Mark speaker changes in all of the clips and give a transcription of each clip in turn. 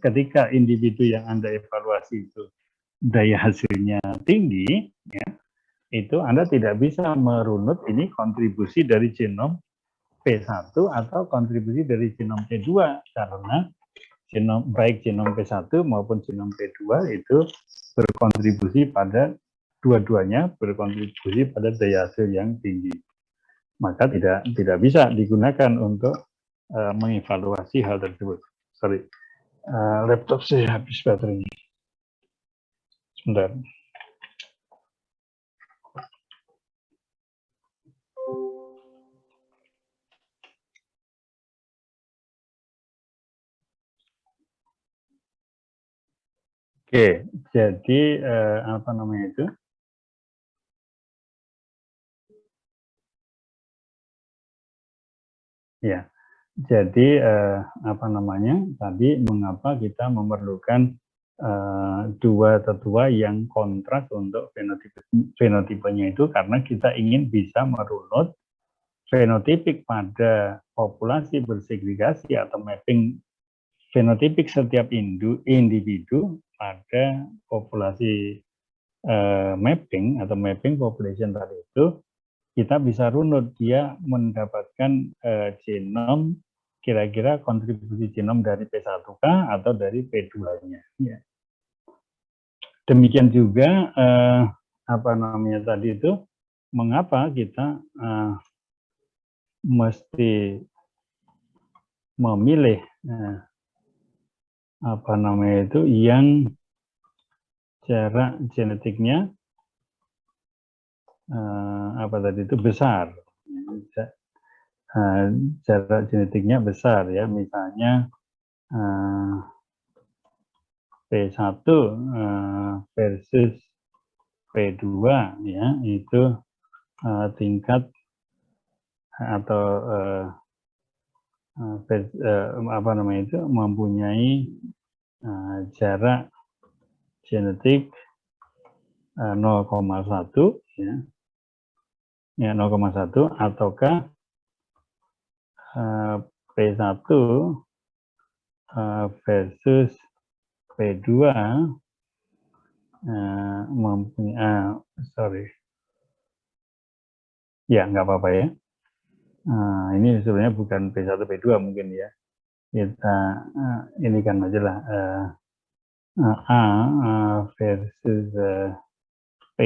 Speaker 1: ketika individu yang Anda evaluasi itu daya hasilnya tinggi, ya, itu Anda tidak bisa merunut ini kontribusi dari genom P1 atau kontribusi dari genom P2 karena baik genom P1 maupun genom P2 itu berkontribusi pada dua-duanya berkontribusi pada daya hasil yang tinggi. Maka tidak bisa digunakan untuk mengevaluasi hal tersebut. Sorry, laptop saya habis baterainya. Sebentar. Oke, jadi apa namanya itu? Ya, jadi apa namanya? Tadi mengapa kita memerlukan dua tetua yang kontras untuk fenotipenya itu karena kita ingin bisa merunut fenotipik pada populasi bersegregasi atau mapping fenotipik setiap individu pada populasi mapping atau mapping population tadi itu kita bisa runut dia mendapatkan genom kira-kira kontribusi genom dari P1K atau dari P2-nya. Ya. Demikian juga apa namanya tadi itu mengapa kita mesti memilih apa namanya itu yang jarak genetiknya apa tadi itu besar, jarak genetiknya besar ya, misalnya P1 versus P2 ya, itu tingkat atau apa namanya itu mempunyai jarak genetik 0,1 ya, 0,1 ataukah P1 versus P2 mempunyai ya nggak apa-apa ya. Ini sebenarnya bukan P1 P2 mungkin ya. Kita ini kan aja lah A versus P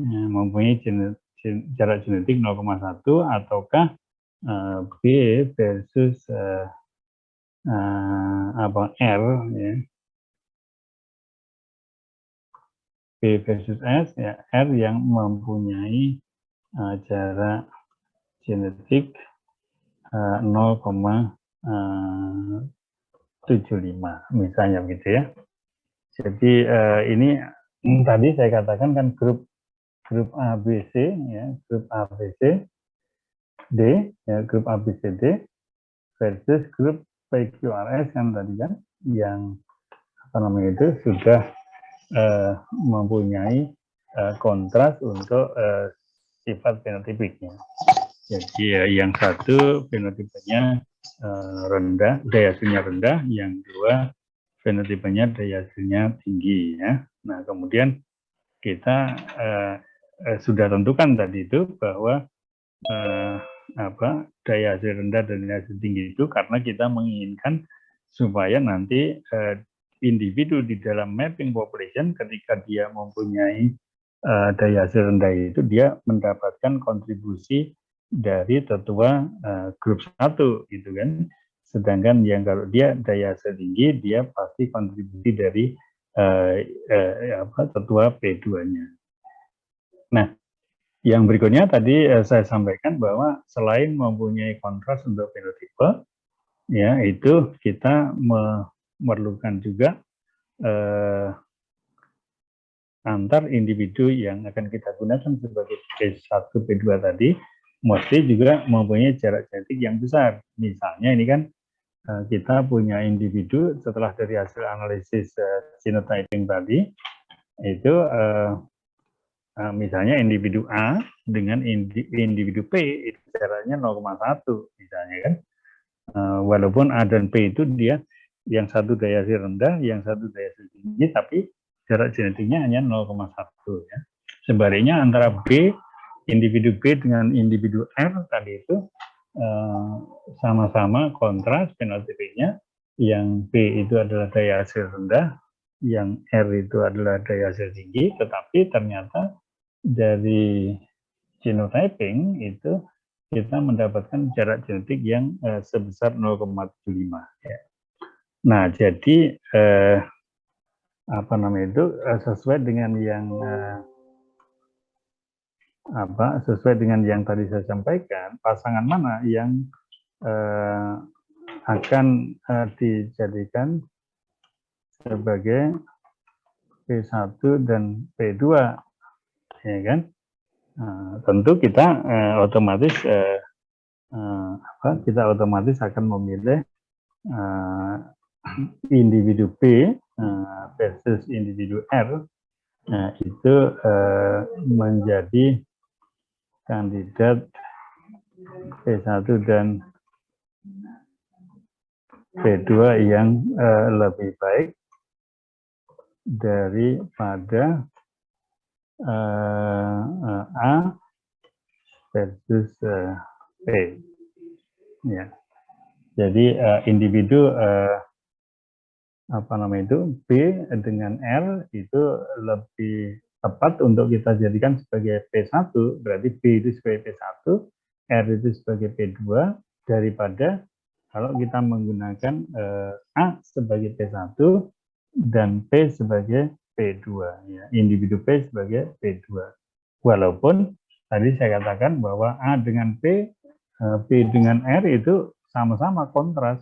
Speaker 1: mempunyai jarak genetik 0,1 ataukah B versus apa R ya, B versus S ya, R yang mempunyai jarak genetik 0,75 misalnya begitu ya. Jadi ini tadi saya katakan kan grup ABC ya, grup ABC D ya, grup ABCD versus grup PQRS kan tadi kan yang apa namanya itu sudah mempunyai kontras untuk sifat fenotipiknya. Jadi yang satu fenotipenya rendah, daya hasilnya rendah, yang dua fenotipenya daya hasilnya tinggi ya. Nah, kemudian kita sudah tentukan tadi itu bahwa daya hasil rendah dan daya hasil tinggi itu karena kita menginginkan supaya nanti individu di dalam mapping population ketika dia mempunyai daya hasil rendah itu dia mendapatkan kontribusi dari tetua grup 1 gitu kan. Sedangkan yang kalau dia daya hasil tinggi dia pasti kontribusi dari tetua P2-nya. Nah, yang berikutnya tadi saya sampaikan bahwa selain mempunyai kontras untuk fenotipe, ya itu kita memerlukan juga antar individu yang akan kita gunakan sebagai P1, P2 tadi, mesti juga mempunyai jarak genetik yang besar. Misalnya ini kan kita punya individu setelah dari hasil analisis genotyping tadi, itu misalnya individu A dengan individu P itu jaraknya 0,1 misalnya kan, walaupun A dan P itu dia yang satu daya hasil rendah, yang satu daya hasil tinggi, tapi jarak genetiknya hanya 0,1 ya. Sebaliknya antara B, individu B dengan individu R tadi itu sama-sama kontras fenotipnya, yang B itu adalah daya hasil rendah, yang R itu adalah daya hasil tinggi, tetapi ternyata dari genotyping itu kita mendapatkan jarak genetik yang sebesar 0,75 ya. Nah, jadi apa namanya itu sesuai dengan yang sesuai dengan yang tadi saya sampaikan, pasangan mana yang akan dijadikan sebagai P1 dan P2, ya kan? Tentu kita otomatis kita otomatis akan memilih individu P versus individu R. Nah, itu menjadi kandidat P1 dan P2 yang lebih baik daripada A versus P. Ya. Jadi individu apa namanya itu B dengan R itu lebih tepat untuk kita jadikan sebagai P1, berarti B itu sebagai P1, R itu sebagai P2, daripada kalau kita menggunakan A sebagai P1 dan P sebagai P2, ya, individu P sebagai P2. Walaupun tadi saya katakan bahwa A dengan P, P dengan R itu sama-sama kontras,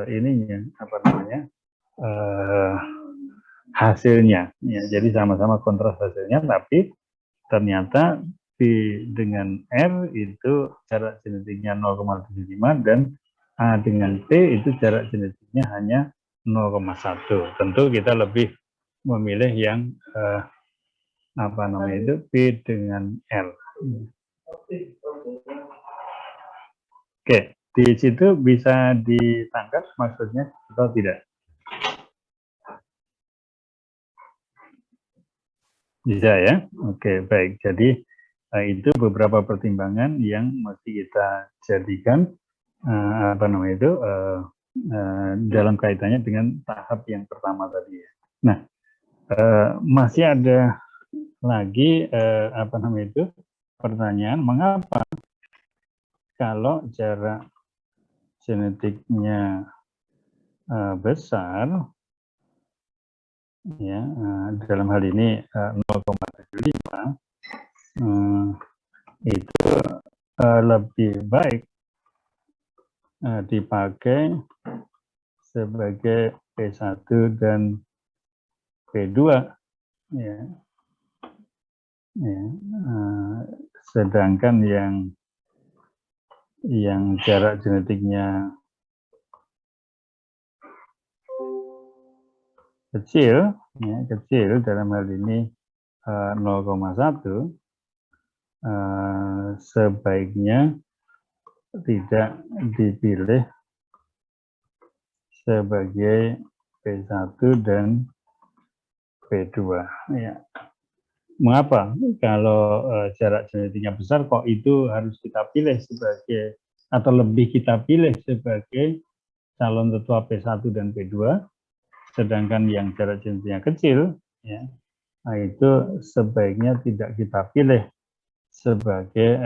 Speaker 1: ininya apa namanya hasilnya, ya, jadi sama-sama kontras hasilnya, tapi ternyata B dengan R itu jarak genetiknya 0,75 dan A dengan P itu jarak genetiknya hanya 0,1. Tentu kita lebih memilih yang apa namanya itu B dengan R. Oke, di situ bisa ditangkap maksudnya atau tidak? Bisa ya? Oke, baik. Jadi itu beberapa pertimbangan yang mesti kita jadikan apa namanya itu dalam kaitannya dengan tahap yang pertama tadi ya. Nah, masih ada lagi apa namanya itu pertanyaan, mengapa kalau jarak genetiknya besar, ya dalam hal ini 0,75 itu lebih baik dipakai sebagai P1 dan P2, ya, ya. Sedangkan yang jarak genetiknya kecil, ya, kecil dalam hal ini 0,1, sebaiknya tidak dipilih sebagai P1 dan P2. Ya. Mengapa? Kalau jarak genetiknya besar, kok itu harus kita pilih sebagai, atau lebih kita pilih sebagai calon tetua P1 dan P2, sedangkan yang jarak genetiknya kecil, ya, nah itu sebaiknya tidak kita pilih sebagai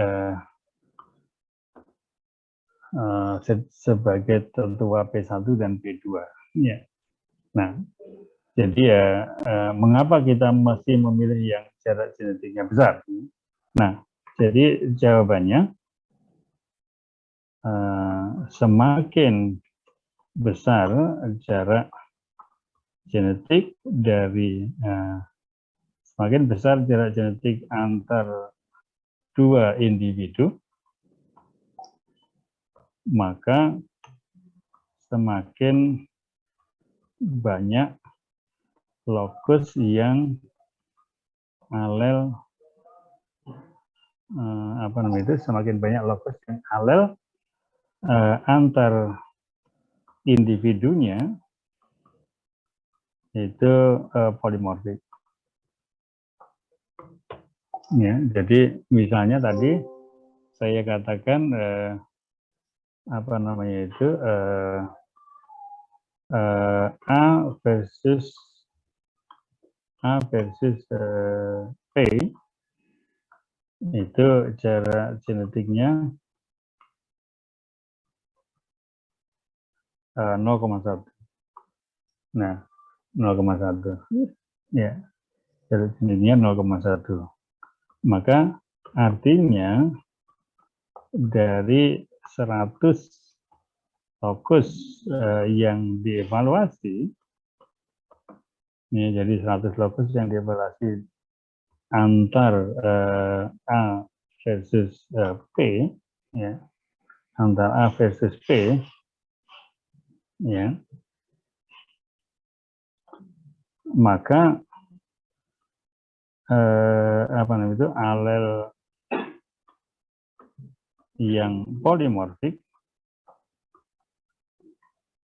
Speaker 1: sebagai tetua P1 dan P2. Ya. Nah, jadi ya mengapa kita mesti memilih yang jarak genetiknya besar? Nah, jadi jawabannya semakin besar jarak genetik dari semakin besar jarak genetik antar dua individu, maka semakin banyak lokus yang alel apa namanya itu, semakin banyak lokus yang alel antar individunya itu polimorfik. Ya, jadi misalnya tadi saya katakan apa namanya itu A versus P itu jarak genetiknya 0,1. Nah, 0,1. Ya, jarak genetiknya 0,1. Maka artinya dari 100 lokus yang dievaluasi, ya, jadi 100 lokus yang dievaluasi antar A versus P, ya, antar A versus P, ya, maka apa namanya itu alel yang polimorfik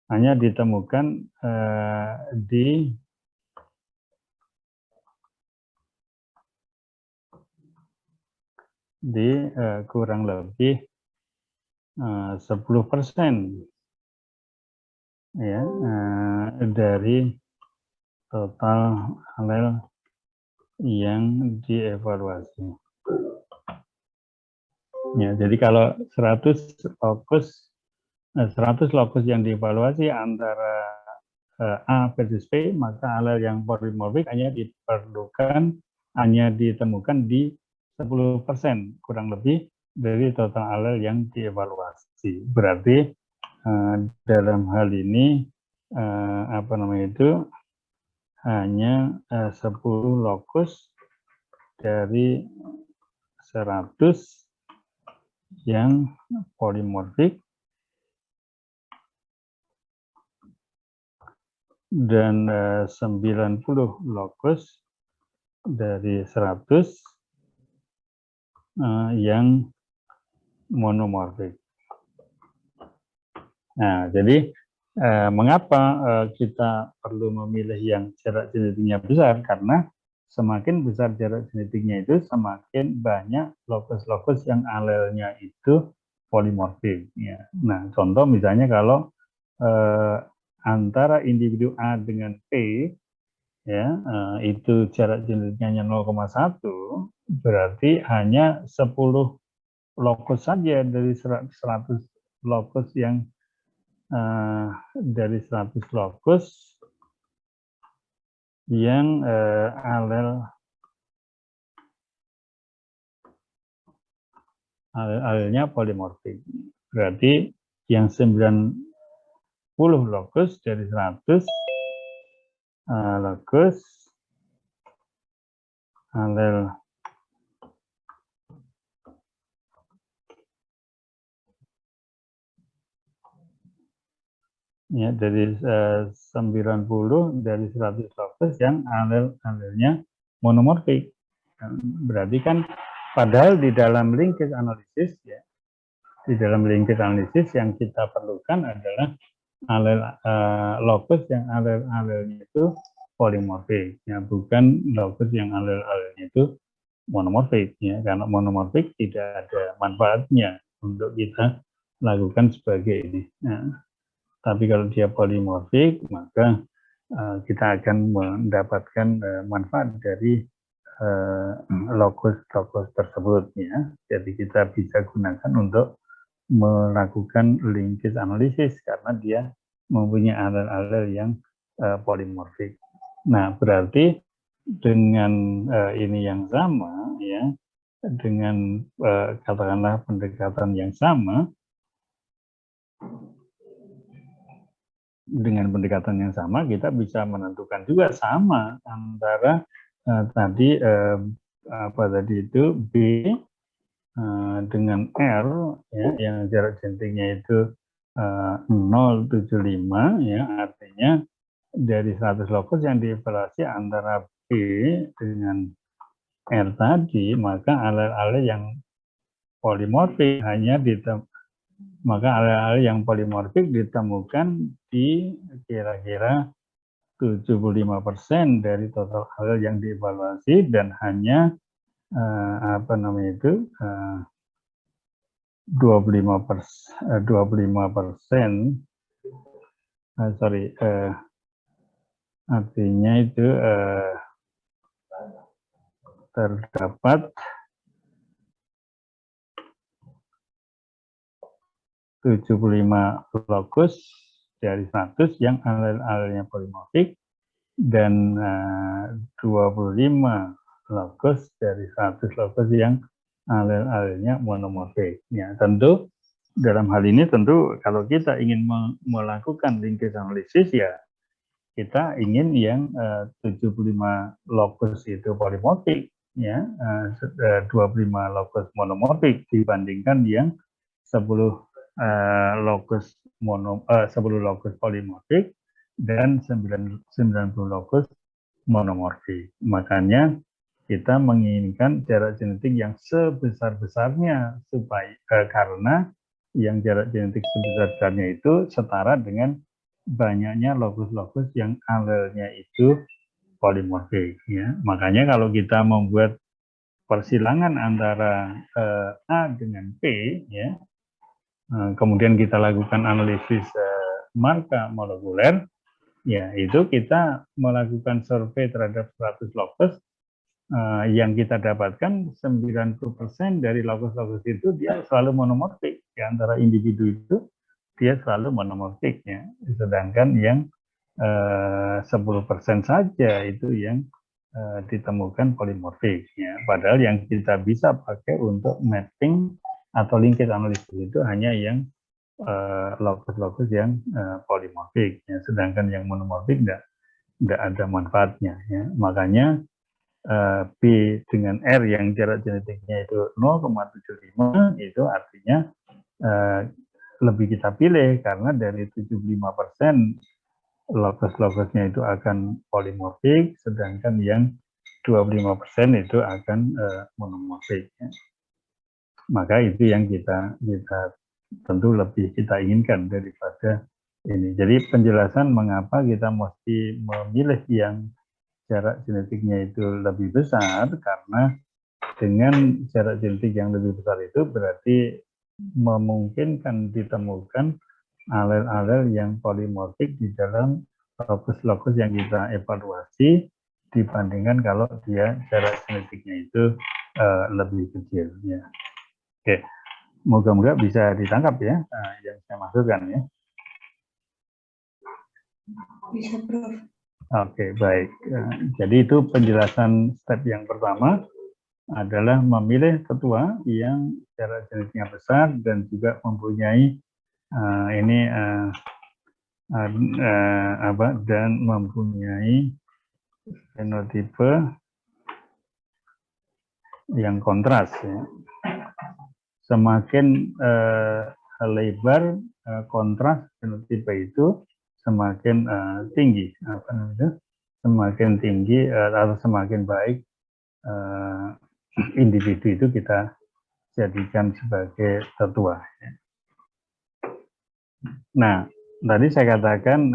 Speaker 1: hanya ditemukan di kurang lebih 10% ya dari total alel yang dievaluasi. Ya, jadi kalau 100 lokus yang dievaluasi antara A versus P, maka alel yang polimorfik hanya ditemukan di 10% kurang lebih dari total alel yang dievaluasi. Berarti dalam hal ini apa namanya itu hanya 10 lokus dari 100 yang polimorfik dan 90 lokus dari 100 yang monomorfik. Nah, jadi mengapa kita perlu memilih yang jarak genetiknya besar? Karena semakin besar jarak genetiknya itu, semakin banyak lokus-lokus yang alelnya itu polimorfik. Ya. Nah, contoh misalnya kalau antara individu A dengan P, ya itu jarak genetiknya 0,1, berarti hanya 10 lokus saja dari 100 lokus yang dari 100 lokus yang alelnya polimorfik. Berarti yang 90 lokus dari 100 lokus alel ya dari 90 dari 100 lokus yang alelnya monomorfik. Berarti kan padahal di dalam linkage analisis ya, di dalam linkage analisis yang kita perlukan adalah alel lokus yang alelnya itu polimorfik, ya, bukan lokus yang alelnya itu monomorfik, ya, karena monomorfik tidak ada manfaatnya untuk kita lakukan sebagai ini. Nah, tapi kalau dia polimorfik, maka kita akan mendapatkan manfaat dari lokus-lokus tersebut, ya. Jadi kita bisa gunakan untuk melakukan linkage analisis karena dia mempunyai alel-alel yang polimorfik. Nah, berarti dengan ini yang sama, ya, dengan katakanlah pendekatan yang sama, kita bisa menentukan juga sama antara tadi itu B dengan R, ya, yang jarak genetiknya itu 0,75, ya, artinya dari 100 lokus yang dievaluasi antara B dengan R tadi, maka alel-alel yang polimorfik hanya Maka alel-alel yang polimorfik ditemukan di kira-kira 75% dari total alel yang dievaluasi, dan hanya 25%, artinya itu terdapat 75 lokus dari 100 yang alel-alelnya polimorfik, dan 25 lokus dari 100 lokus yang alel-alelnya monomorfik. Ya, tentu dalam hal ini tentu kalau kita ingin melakukan linkage analisis, ya kita ingin yang 75 lokus itu polimorfik, ya 25 lokus monomorfik dibandingkan yang 10 lokus 10 lokus polimorfik dan 90 lokus monomorfik. Makanya kita menginginkan jarak genetik yang sebesar-besarnya, supaya karena yang jarak genetik sebesar-besarnya itu setara dengan banyaknya lokus-lokus yang alelnya itu polimorfik, ya. Makanya kalau kita membuat persilangan antara A dengan P, ya, kemudian kita lakukan analisis marka molekuler, ya itu kita melakukan survei terhadap 100 lokus, yang kita dapatkan 90% dari lokus-lokus itu dia selalu monomorfik, di antara individu itu dia selalu monomorfik, ya. Sedangkan yang 10% saja itu yang ditemukan polimorfik, ya. Padahal yang kita bisa pakai untuk mapping atau linkage analisis itu hanya yang lokus-lokus yang polimorfik, ya. Sedangkan yang monomorfik tidak ada manfaatnya, ya. Makanya B dengan R yang jarak genetiknya itu 0,75, itu artinya lebih kita pilih, karena dari 75% lokus-lokusnya itu akan polimorfik, sedangkan yang 25% itu akan monomorfik, ya. Maka itu yang kita tentu lebih kita inginkan daripada ini. Jadi penjelasan mengapa kita mesti memilih yang jarak genetiknya itu lebih besar, karena dengan jarak genetik yang lebih besar itu berarti memungkinkan ditemukan alel-alel yang polimorfik di dalam lokus-lokus yang kita evaluasi, dibandingkan kalau dia jarak genetiknya itu lebih kecil, ya. Oke, moga-moga bisa ditangkap, ya, yang saya maksudkan, ya.
Speaker 2: Bisa, Prof.
Speaker 1: Oke, baik. Jadi itu penjelasan step yang pertama adalah memilih ketua yang jarak genetiknya besar dan juga mempunyai dan mempunyai fenotipe yang kontras, ya. Semakin lebar kontras fenotipe itu, semakin tinggi semakin tinggi atau semakin baik individu itu kita jadikan sebagai tetua, ya. Nah, tadi saya katakan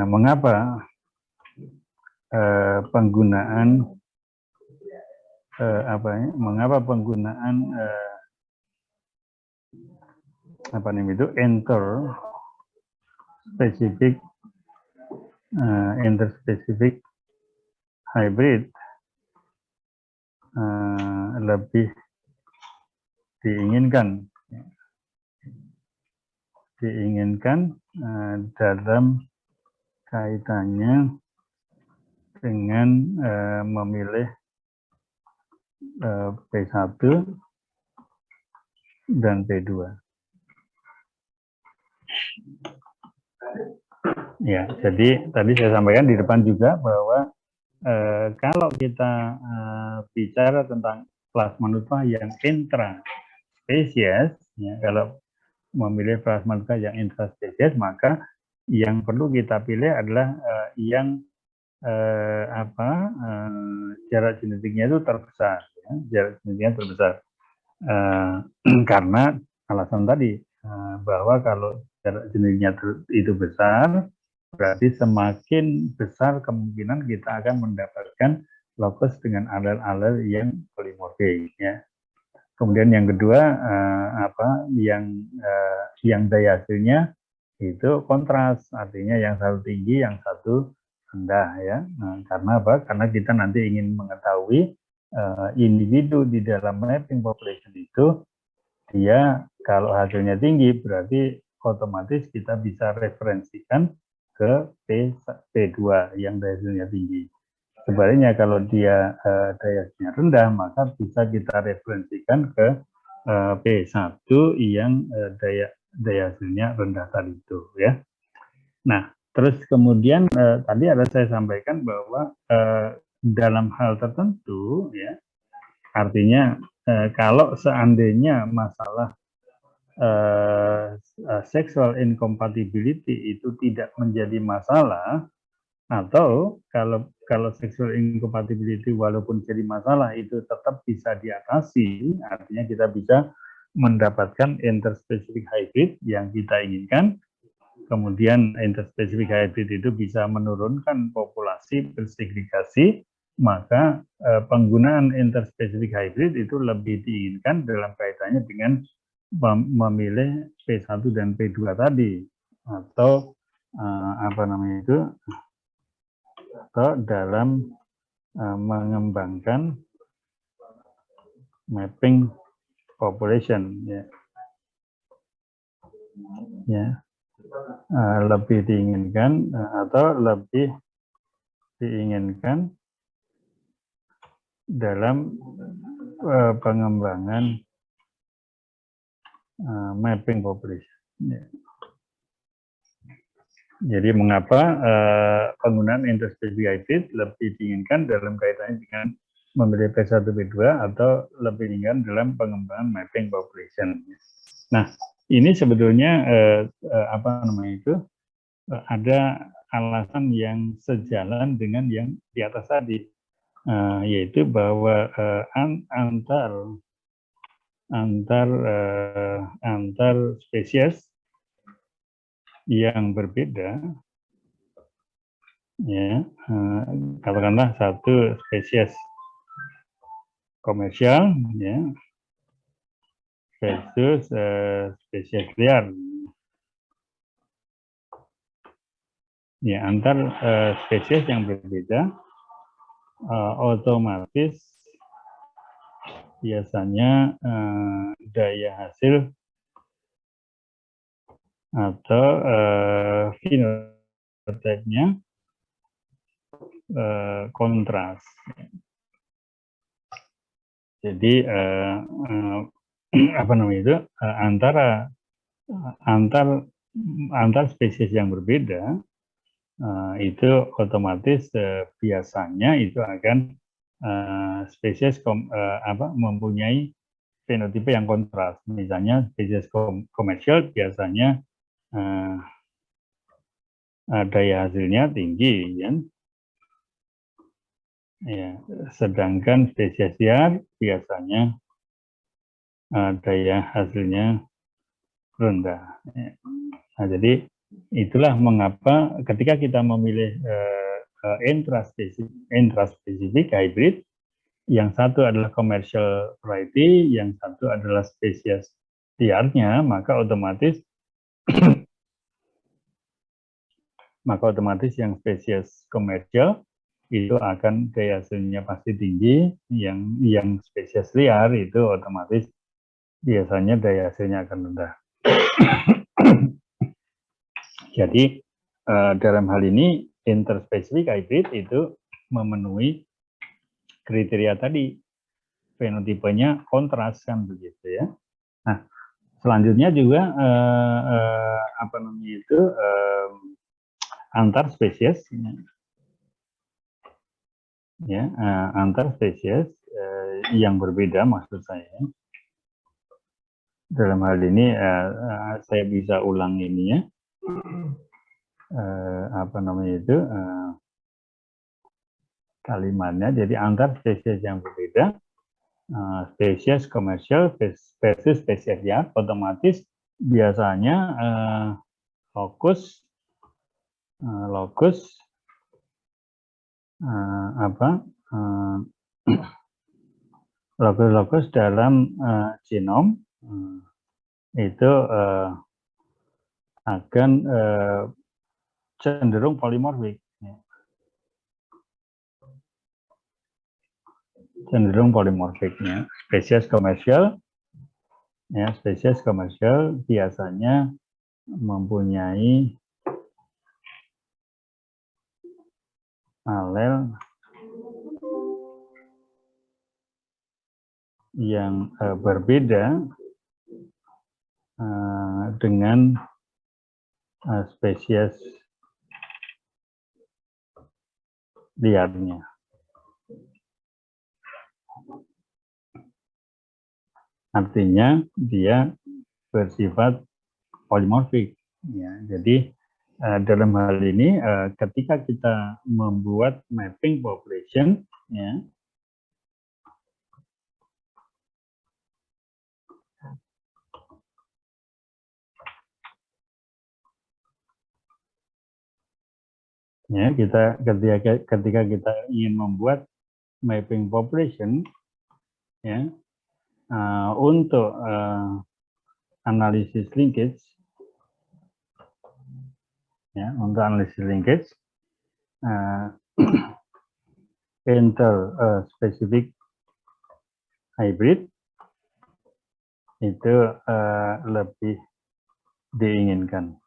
Speaker 1: mengapa penggunaan interspecific hybrid lebih diinginkan dalam kaitannya dengan memilih P1 dan P2. Ya, jadi tadi saya sampaikan di depan juga bahwa kalau kita bicara tentang plasma nutfah yang intraspesies, ya, kalau memilih plasma nutfah yang intraspesies, maka yang perlu kita pilih adalah yang jarak genetiknya itu terbesar, ya, jarak genetiknya terbesar. Karena alasan tadi bahwa kalau jarak genetiknya itu besar, berarti semakin besar kemungkinan kita akan mendapatkan lokus dengan alel-alel yang polimorfik, ya. Kemudian yang kedua, yang daya hasilnya itu kontras, artinya yang satu tinggi, yang satu rendah, ya. Nah, karena apa? Karena kita nanti ingin mengetahui individu di dalam mapping population itu, dia kalau hasilnya tinggi berarti otomatis kita bisa referensikan ke P2 yang daya hasilnya tinggi. Sebaliknya kalau dia daya hasilnya rendah, maka bisa kita referensikan ke P1 yang daya hasilnya rendah tadi itu, ya. Nah, terus kemudian tadi ada saya sampaikan bahwa dalam hal tertentu, ya, artinya kalau seandainya masalah sexual incompatibility itu tidak menjadi masalah, atau kalau sexual incompatibility walaupun jadi masalah itu tetap bisa diatasi, artinya kita bisa mendapatkan interspecific hybrid yang kita inginkan. Kemudian interspecific hybrid itu bisa menurunkan populasi bersegregasi, maka penggunaan interspecific hybrid itu lebih diinginkan dalam kaitannya dengan memilih P1 dan P2 tadi, atau atau dalam mengembangkan mapping population, ya. Lebih diinginkan atau lebih diinginkan dalam pengembangan mapping population, ya. Jadi mengapa penggunaan interspecific hybrid lebih diinginkan dalam kaitannya dengan memilih P1 P2 atau lebih diinginkan dalam pengembangan mapping population. Nah, ini sebetulnya ada alasan yang sejalan dengan yang di atas tadi, yaitu bahwa antar spesies yang berbeda, ya, katakanlah satu spesies komersial, ya, versus spesies liar, ya, antar spesies yang berbeda otomatis biasanya daya hasil atau phenotype-nya kontras. Jadi antar spesies yang berbeda itu otomatis biasanya itu akan spesies mempunyai fenotipe yang kontras. Misalnya spesies komersial biasanya daya hasilnya tinggi, ya. Ya, sedangkan spesies liar biasanya daya hasilnya rendah. Ya. Nah, jadi itulah mengapa ketika kita memilih intraspecific hybrid, yang satu adalah commercial variety, yang satu adalah spesies liarnya, maka otomatis yang spesies komersial itu akan daya hasilnya pasti tinggi, yang spesies liar itu otomatis biasanya daya hasilnya akan rendah. Jadi dalam hal ini interspecific hybrid itu memenuhi kriteria tadi, fenotipenya kontras, kan begitu, ya. Nah, selanjutnya juga antar spesies, ya, antar spesies yang berbeda, maksud saya. Dalam hal ini saya bisa ulang ini, ya. kalimatnya. Jadi antar spesies yang berbeda, spesies komersial versus spesies liar, otomatis biasanya lokus lokus dalam genom itu akan cenderung polimorfik, spesies komersial biasanya mempunyai alel yang berbeda dengan spesies liarnya. Artinya dia bersifat polimorfik. Ya, jadi dalam hal ini ketika kita membuat mapping population, kita ketika kita ingin membuat mapping population, untuk analisis linkage, interspecific hybrid itu lebih diinginkan.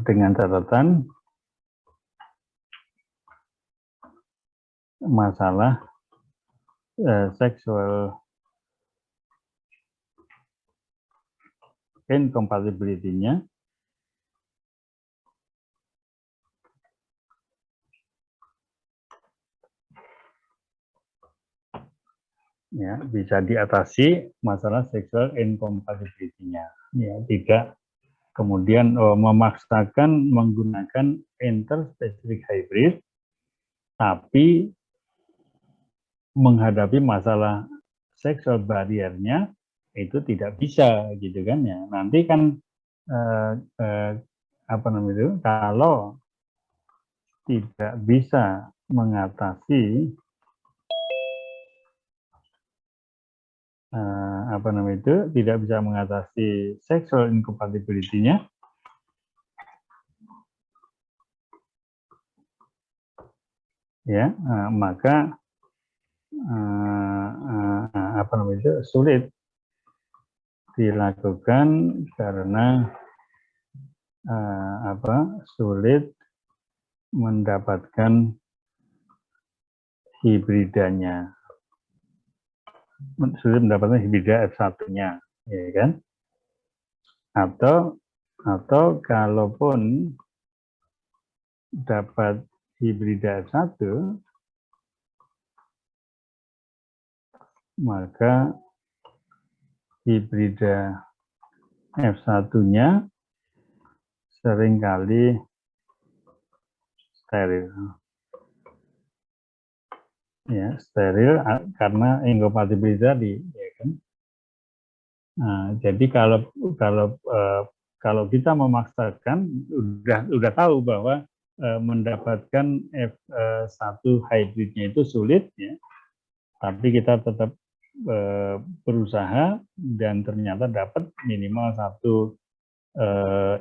Speaker 1: Dengan catatan masalah sexual incompatibility-nya bisa diatasi masalah sexual incompatibility-nya. Tidak kemudian memaksakan menggunakan interspecific hybrid, tapi menghadapi masalah sexual barrier-nya itu tidak bisa, gitu kan ya. Nanti kan kalau tidak bisa mengatasi tidak bisa mengatasi sexual incompatibility-nya, maka sulit dilakukan karena sulit mendapatkan hibridanya, sulit mendapatkan hibrida F1-nya, ya kan? Atau kalaupun dapat hibrida F1, maka hibrida F1-nya seringkali steril. Steril karena incompatibility tadi, ya kan? Jadi kalau kita memaksakan, udah tahu bahwa mendapatkan F1 hybridnya itu sulit, ya, tapi kita tetap berusaha dan ternyata dapat minimal satu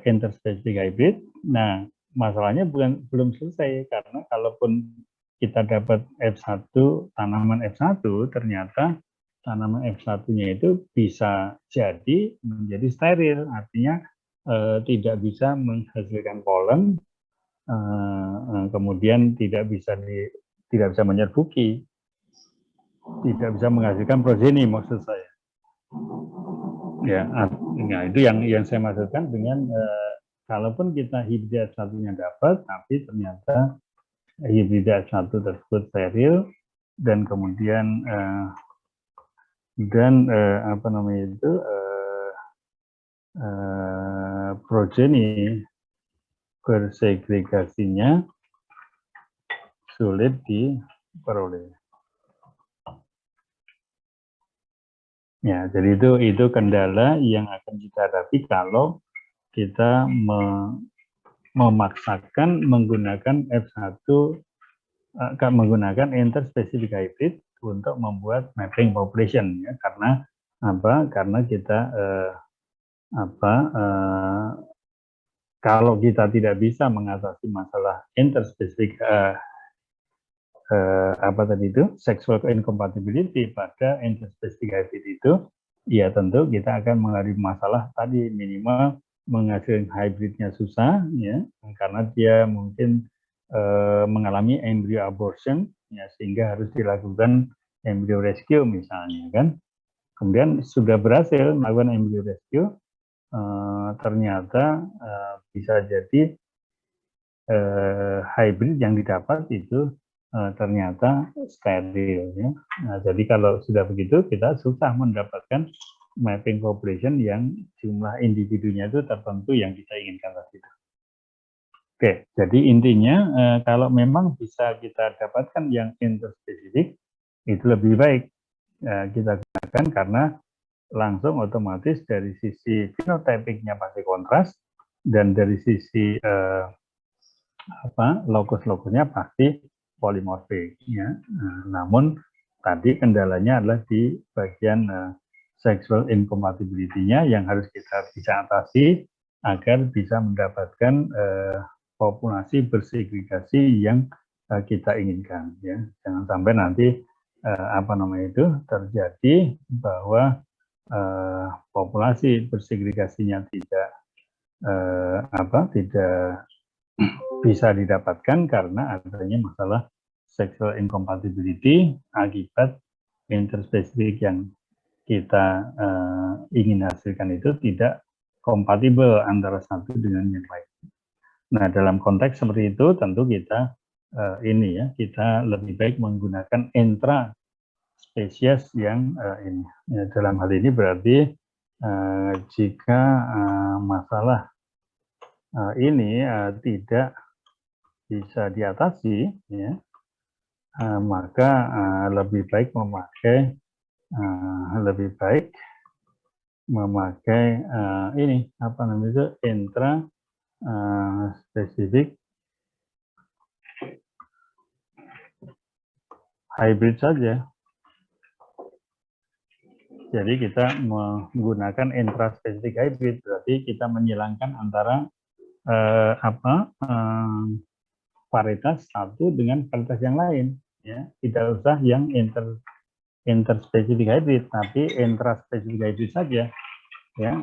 Speaker 1: interspecific hybrid. Nah, masalahnya belum selesai, karena kalaupun kita dapat F1, tanaman F1, ternyata tanaman F1-nya itu bisa jadi menjadi steril, artinya tidak bisa menghasilkan polen, kemudian tidak bisa menyerbuki, tidak bisa menghasilkan progeni, maksud saya. Nah itu yang saya maksudkan dengan kalaupun kita hibrida F1-nya dapat, tapi ternyata hibrida F1 tersebut steril, dan kemudian progeni bersegregasinya sulit diperoleh. Ya, jadi itu kendala yang akan kita hadapi kalau kita memaksakan menggunakan F1 menggunakan interspecific hybrid untuk membuat mapping population, ya, karena apa? Karena kita kalau kita tidak bisa mengatasi masalah interspecific sexual incompatibility pada interspecific hybrid itu, ya tentu kita akan menghadapi masalah tadi, minimal menghasilkan hybridnya susah, ya, karena dia mungkin mengalami embryo abortion, ya, sehingga harus dilakukan embryo rescue misalnya, kan. Kemudian sudah berhasil melakukan embryo rescue, ternyata bisa jadi hybrid yang didapat itu ternyata steril, ya. Nah, jadi kalau sudah begitu kita susah mendapatkan mapping population yang jumlah individunya itu tertentu yang kita inginkan tadi. Oke, jadi intinya kalau memang bisa kita dapatkan yang interspesifik itu lebih baik kita gunakan, karena langsung otomatis dari sisi phenotypicnya pasti kontras, dan dari sisi lokus-lokusnya pasti polimorfik, ya. Namun tadi kendalanya adalah di bagian sexual incompatibility-nya yang harus kita bisa atasi agar bisa mendapatkan populasi bersegregasi yang kita inginkan, ya. Jangan sampai nanti terjadi bahwa populasi bersegregasinya tidak bisa didapatkan karena adanya masalah sexual incompatibility akibat interspesifik yang kita ingin hasilkan itu tidak kompatibel antara satu dengan yang lain. Nah, dalam konteks seperti itu tentu kita kita lebih baik menggunakan intra spesies yang ini. Ya, dalam hal ini berarti jika masalah ini tidak bisa diatasi, ya, maka lebih baik memakai intra spesifik hybrid saja. Jadi kita menggunakan intra spesifik hybrid berarti kita menyilangkan antara varietas satu dengan varietas yang lain, ya. Tidak usah yang interspecific hybrid, tapi intraspecific hybrid saja, ya.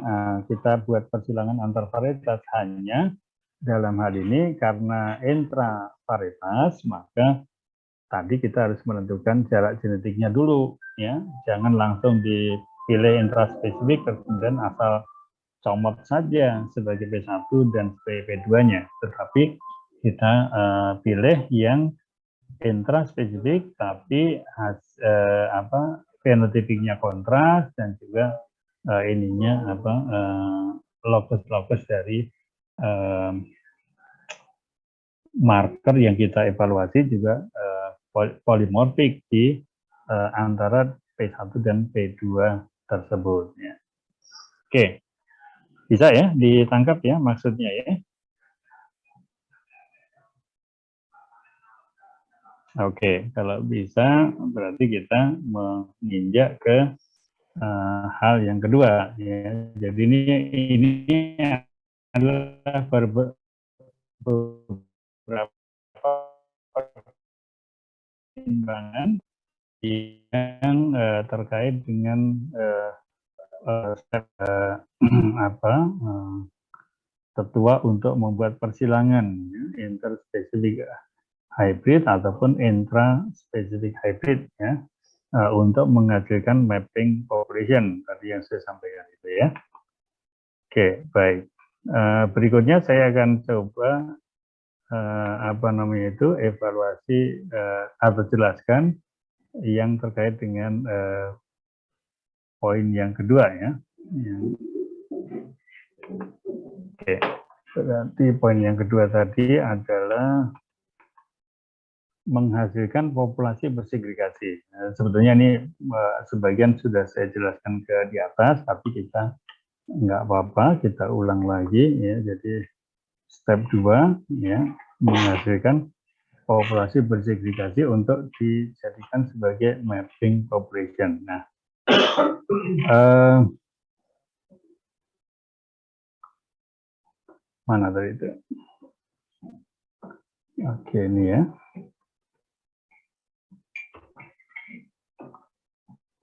Speaker 1: Kita buat persilangan antar varietas hanya dalam hal ini karena intra varietas, maka tadi kita harus menentukan jarak genetiknya dulu, ya. Jangan langsung dipilih intraspecific kemudian asal comot saja sebagai P1 dan P2-nya, tetapi kita pilih yang intraspesifik tapi fenotipiknya kontras dan juga lokus-lokus dari marker yang kita evaluasi juga polimorfik di antara P1 dan P2 tersebut, ya. Oke. Bisa ya ditangkap ya maksudnya, ya. Oke, kalau bisa berarti kita menginjak ke hal yang kedua, ya. Jadi ini adalah beberapa pertimbangan yang terkait dengan tetua untuk membuat persilangan, ya, interspecific hybrid ataupun intraspecific hybrid, ya, untuk menghasilkan mapping population tadi yang saya sampaikan itu, ya. Oke, baik. Berikutnya saya akan coba evaluasi atau jelaskan yang terkait dengan poin yang kedua, ya. Oke. Berarti poin yang kedua tadi adalah menghasilkan populasi bersegregasi. Sebetulnya ini sebagian sudah saya jelaskan di atas, tapi kita nggak apa-apa, kita ulang lagi ya. Jadi step 2 ya, menghasilkan populasi bersegregasi untuk dijadikan sebagai mapping population. Nah, mana tadi itu? Oke, ini ya.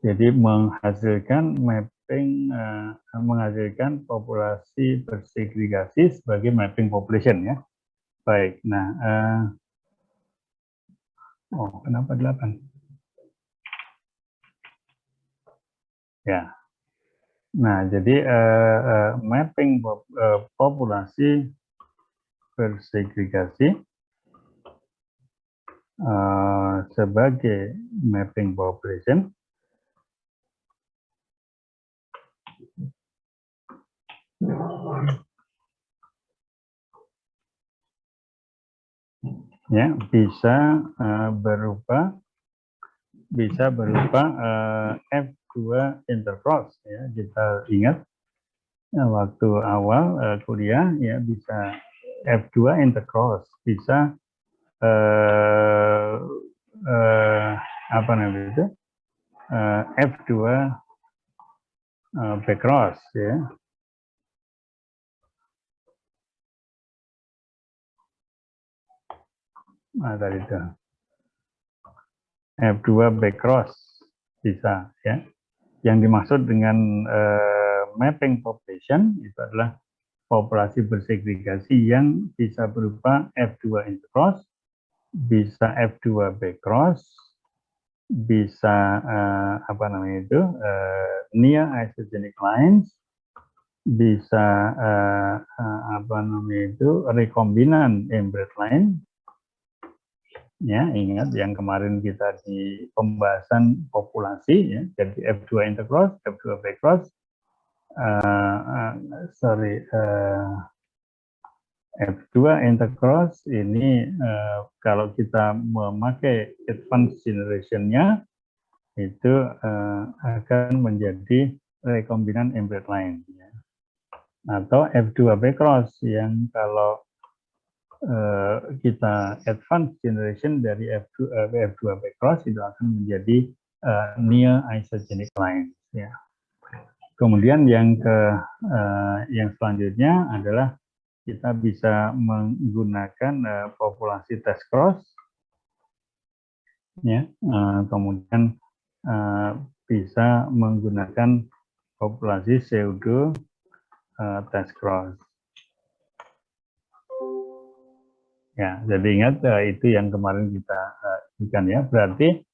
Speaker 1: Jadi menghasilkan mapping, menghasilkan populasi bersegregasi sebagai mapping population ya. Baik, nah, oh kenapa 8? Ya, nah jadi mapping populasi bersegregasi sebagai mapping population ya bisa berupa F2 intercross ya. Kita ingat waktu awal kuliah ya, bisa F2 intercross, bisa apa namanya itu F2 backcross ya. Nah, tadi itu F2 backcross bisa ya. Yang dimaksud dengan mapping population itu adalah populasi bersegregasi yang bisa berupa F2 intercross, bisa F2 backcross, bisa apa namanya itu near isogenic lines, bisa apa namanya itu rekombinan inbred line. Ya, ingat yang kemarin kita di pembahasan populasi ya, jadi F2 intercross, F2 backcross, F2 intercross ini kalau kita memakai advanced generation-nya itu akan menjadi rekombinan inbred line ya. Atau F2 backcross yang kalau kita advanced generation dari F2 backcross itu akan menjadi near isogenic line ya. Kemudian yang selanjutnya adalah kita bisa menggunakan populasi test cross ya. Kemudian bisa menggunakan populasi pseudo test cross. Ya, jadi ingat itu yang kemarin kita bukan ya, berarti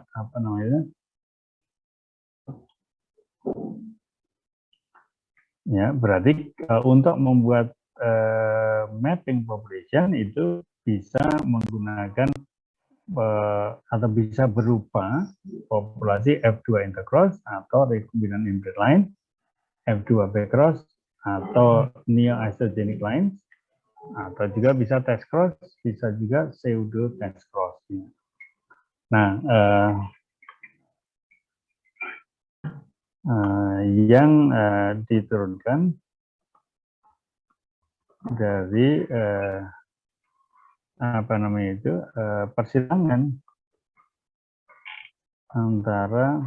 Speaker 1: apa namanya? Ya, berarti untuk membuat mapping population itu bisa menggunakan atau bisa berupa populasi F2 intercross atau rekombinan inbred line, F2 backcross atau near isogenic lines, atau juga bisa test cross, bisa juga pseudo test cross. Nah, yang diturunkan dari apa namanya itu persilangan antara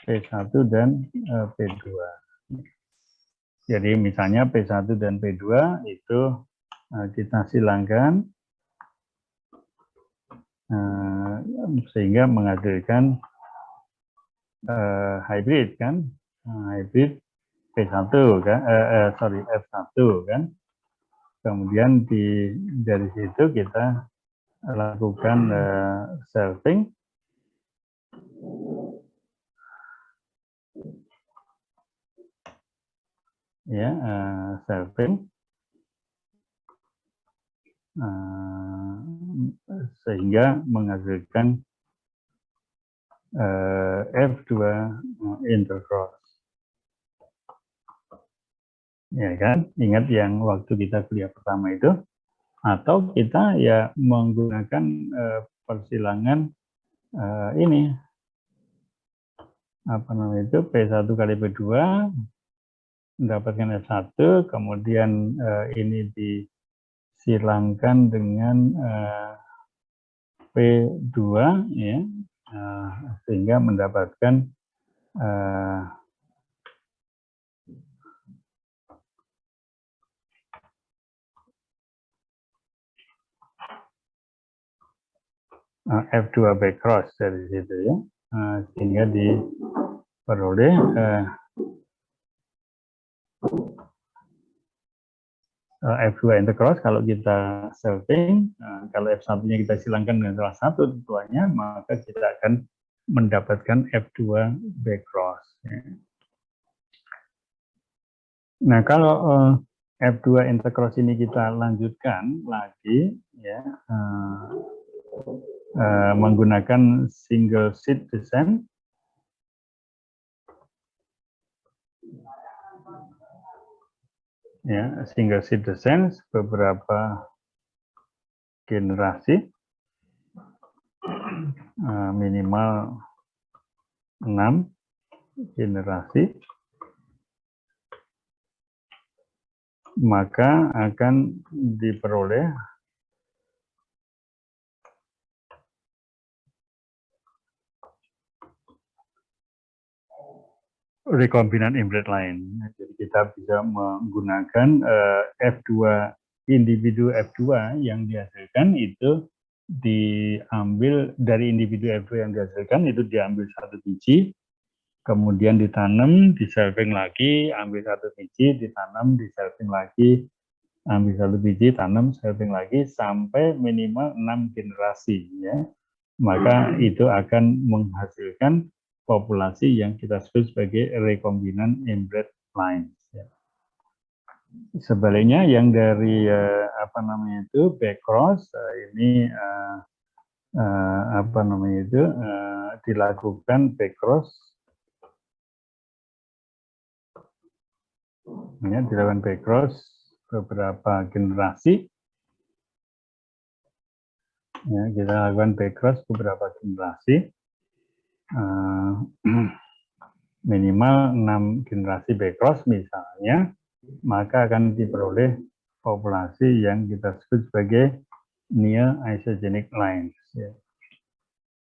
Speaker 1: P1 dan P2. Jadi misalnya P1 dan P2 itu kita silangkan sehingga menghasilkan hybrid kan, hybrid P1 kan, F1 kan. Kemudian dari situ kita lakukan selfing ya, selfing sehingga menghasilkan F2 intercross. Ya kan? Ingat yang waktu kita kuliah pertama itu, atau kita ya menggunakan persilangan ini apa namanya itu P1 kali P2 mendapatkan F1, kemudian ini disilangkan dengan P2 ya, sehingga mendapatkan F2 backcross dari situ ya, sehingga diperoleh F2 intercross kalau kita selving. Kalau F1-nya kita silangkan dengan salah satu tentuannya, maka kita akan mendapatkan F2 backcross. Ya. Nah, kalau F2 intercross ini kita lanjutkan lagi ya, menggunakan single seat descent. Ya, single seat descent beberapa generasi, minimal 6 generasi, maka akan diperoleh rekombinan inbred line. Jadi kita bisa menggunakan F2, individu F2 yang dihasilkan itu diambil dari individu F2 yang dihasilkan itu diambil satu biji, kemudian ditanam, diselving lagi, ambil satu biji, ditanam, diselving lagi, ambil satu biji, tanam, selving lagi sampai minimal 6 generasi ya. Maka itu akan menghasilkan populasi yang kita sebut sebagai rekombinan inbred lines. Ya. Sebaliknya yang dari apa namanya itu backcross ini apa namanya itu dilakukan backcross, ya, dilakukan backcross beberapa generasi. Ya, kita lakukan backcross beberapa generasi. Minimal 6 generasi backcross misalnya, maka akan diperoleh populasi yang kita sebut sebagai near isogenic lines. Ya.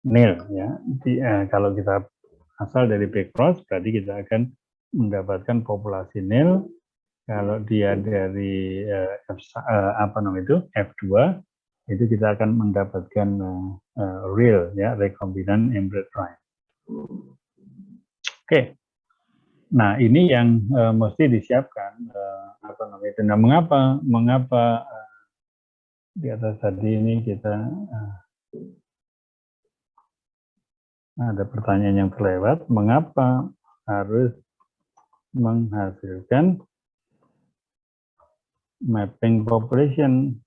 Speaker 1: Nil, ya. Kalau kita asal dari backcross, berarti kita akan mendapatkan populasi nil. Kalau dia dari apa namanya itu F2, itu kita akan mendapatkan real, ya, rekombinan inbred line. Oke. Nah, ini yang mesti disiapkan apa namanya itu. Nah, mengapa di atas tadi ini kita ada pertanyaan yang terlewat, mengapa harus menghasilkan mapping population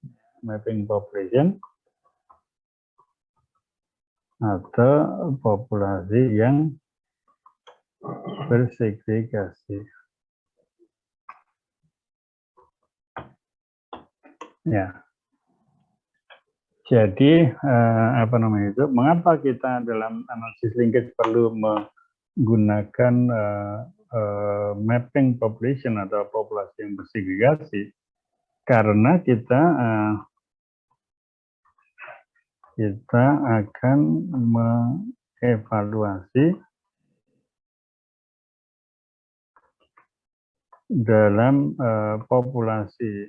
Speaker 1: atau populasi yang bersegregasi. Ya. Jadi apa namanya itu? Mengapa kita dalam analisis linkage perlu menggunakan mapping population atau populasi yang bersegregasi? Karena kita akan mengevaluasi dalam populasi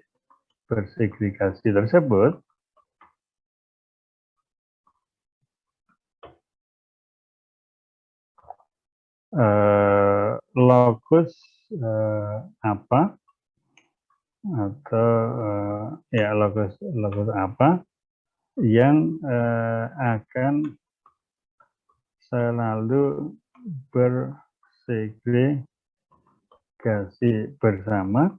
Speaker 1: bersegregasi tersebut lokus apa atau ya lokus apa yang akan selalu bersegregasi bersama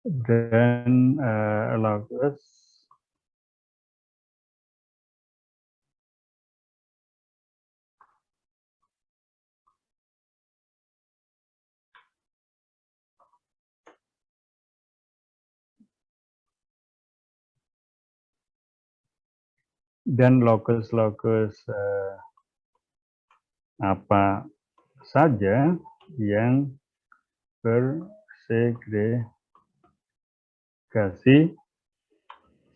Speaker 1: dan lokus dan lokus-lokus apa saja yang bersegregasi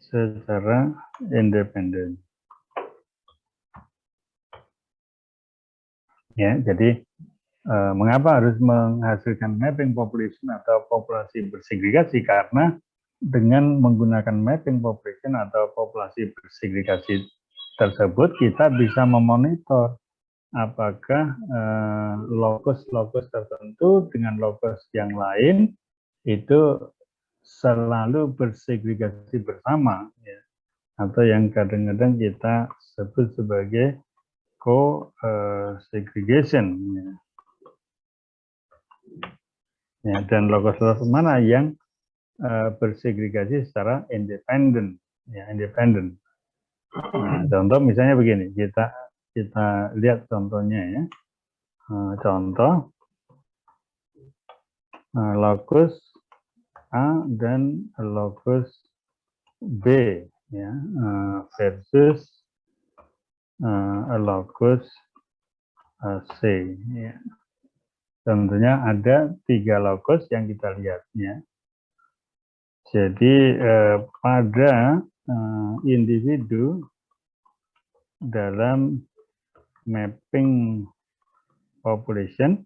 Speaker 1: secara independen. Ya, jadi mengapa harus menghasilkan mapping population atau populasi bersegregasi? Karena dengan menggunakan mapping population atau populasi bersegregasi tersebut, kita bisa memonitor apakah lokus-lokus tertentu dengan lokus yang lain itu selalu bersegregasi bersama, ya. Atau yang kadang-kadang kita sebut sebagai co-segregation. Ya, dan lokus-lokus mana yang bersegregasi secara independen, ya, independen. Nah, contoh misalnya begini, kita lihat contohnya ya. Contoh lokus A dan lokus B ya, versus lokus C ya. Tentunya ada 3 lokus yang kita lihat ya. Jadi pada individu dalam mapping population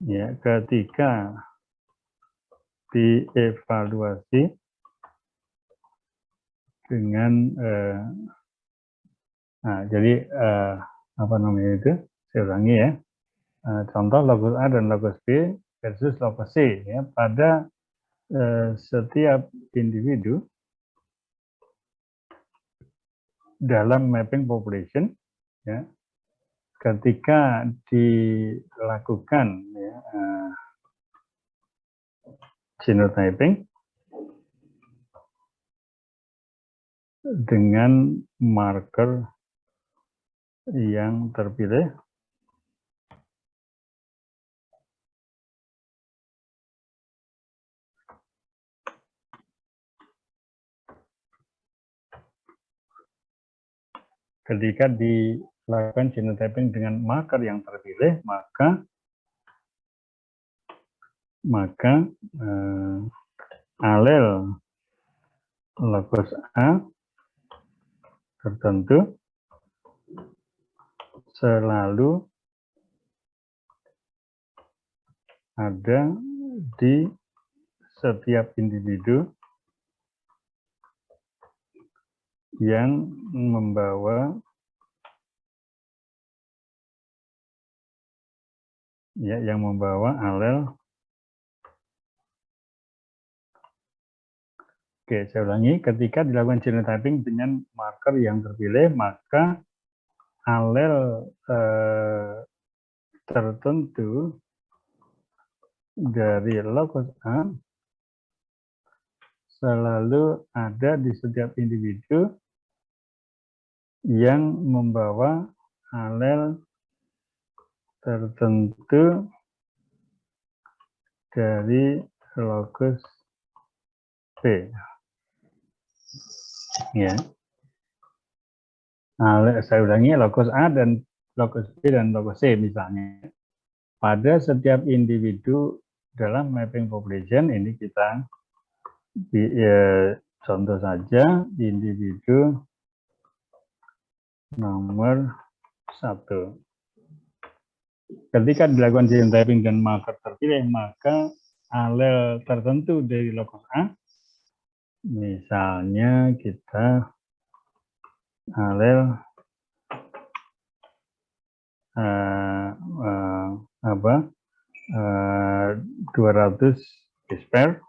Speaker 1: ya, ketika dievaluasi dengan jadi apa namanya itu, saya ulangi ya, contoh lokus A dan lokus B versus lokus C ya, pada setiap individu dalam mapping population ya, ketika dilakukan ya, genotyping dengan marker yang terpilih ketika dilakukan genotyping dengan marker yang terpilih, maka alel lokus A tertentu selalu ada di setiap individu yang membawa alel. Oke, saya ulangi, ketika dilakukan genotyping dengan marker yang terpilih, maka alel tertentu dari lokus A selalu ada di setiap individu yang membawa alel tertentu dari lokus B. Ya. Saya ulangi, lokus A dan lokus B dan lokus C misalnya. Pada setiap individu dalam mapping population ini kita contoh saja individu nomor 1. Ketika dilakukan genotyping dan marker terpilih, maka alel tertentu dari lokus A, misalnya kita alel 200 base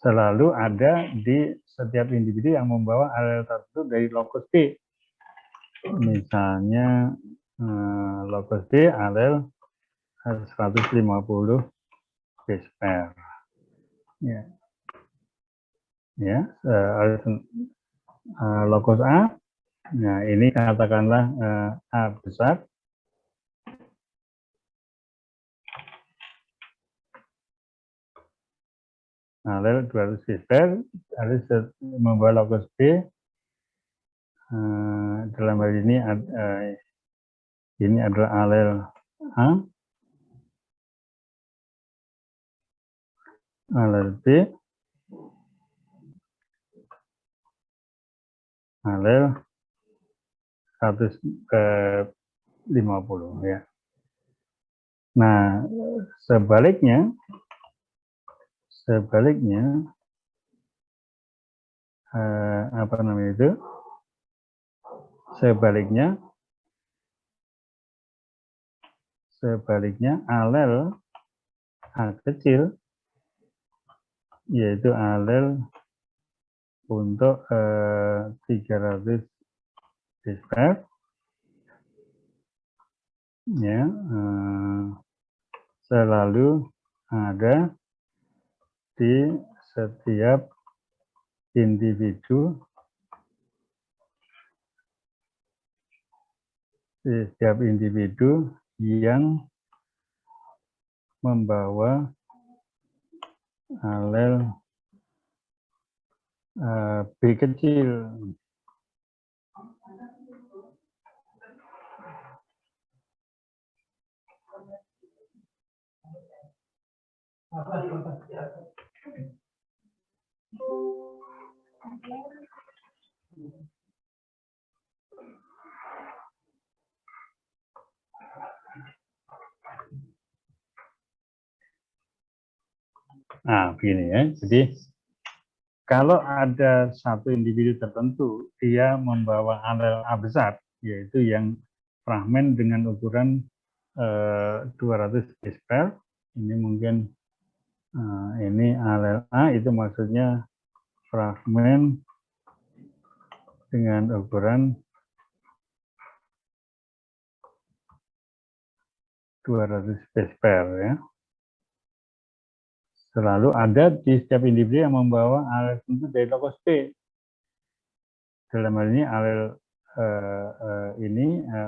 Speaker 1: selalu ada di setiap individu yang membawa alel tertentu dari lokus B. Misalnya lokus B alel 150 base pair. Ya. Ya, lokus A. Nah, ini katakanlah A besar. alel 200 base pair harus membawa locus B. Dalam hal ini adalah alel A, alel B, alel 150 ya. Nah, sebaliknya apa namanya itu? Sebaliknya alel A kecil yaitu alel untuk 300 base pair ya, selalu ada di setiap individu yang membawa alel B kecil. Nah, begini ya. Jadi kalau ada satu individu tertentu, dia membawa alel A besar, yaitu yang fragmen dengan ukuran 200 base pair. Ini mungkin ini alel A, itu maksudnya fragmen dengan ukuran 200 base pair ya. Selalu ada di setiap individu yang membawa alel tertentu dari locus B. Dalam hal ini alel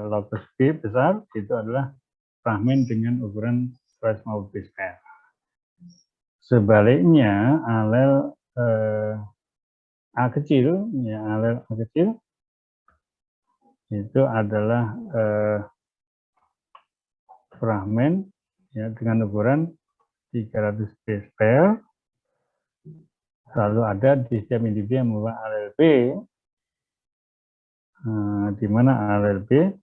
Speaker 1: locus B besar itu adalah fragmen dengan ukuran 150 base pair. Sebaliknya alel A kecil, ya alel A kecil itu adalah fragmen ya dengan ukuran 300 base pair, selalu ada di setiap individu yang membawa alel B, di mana alel B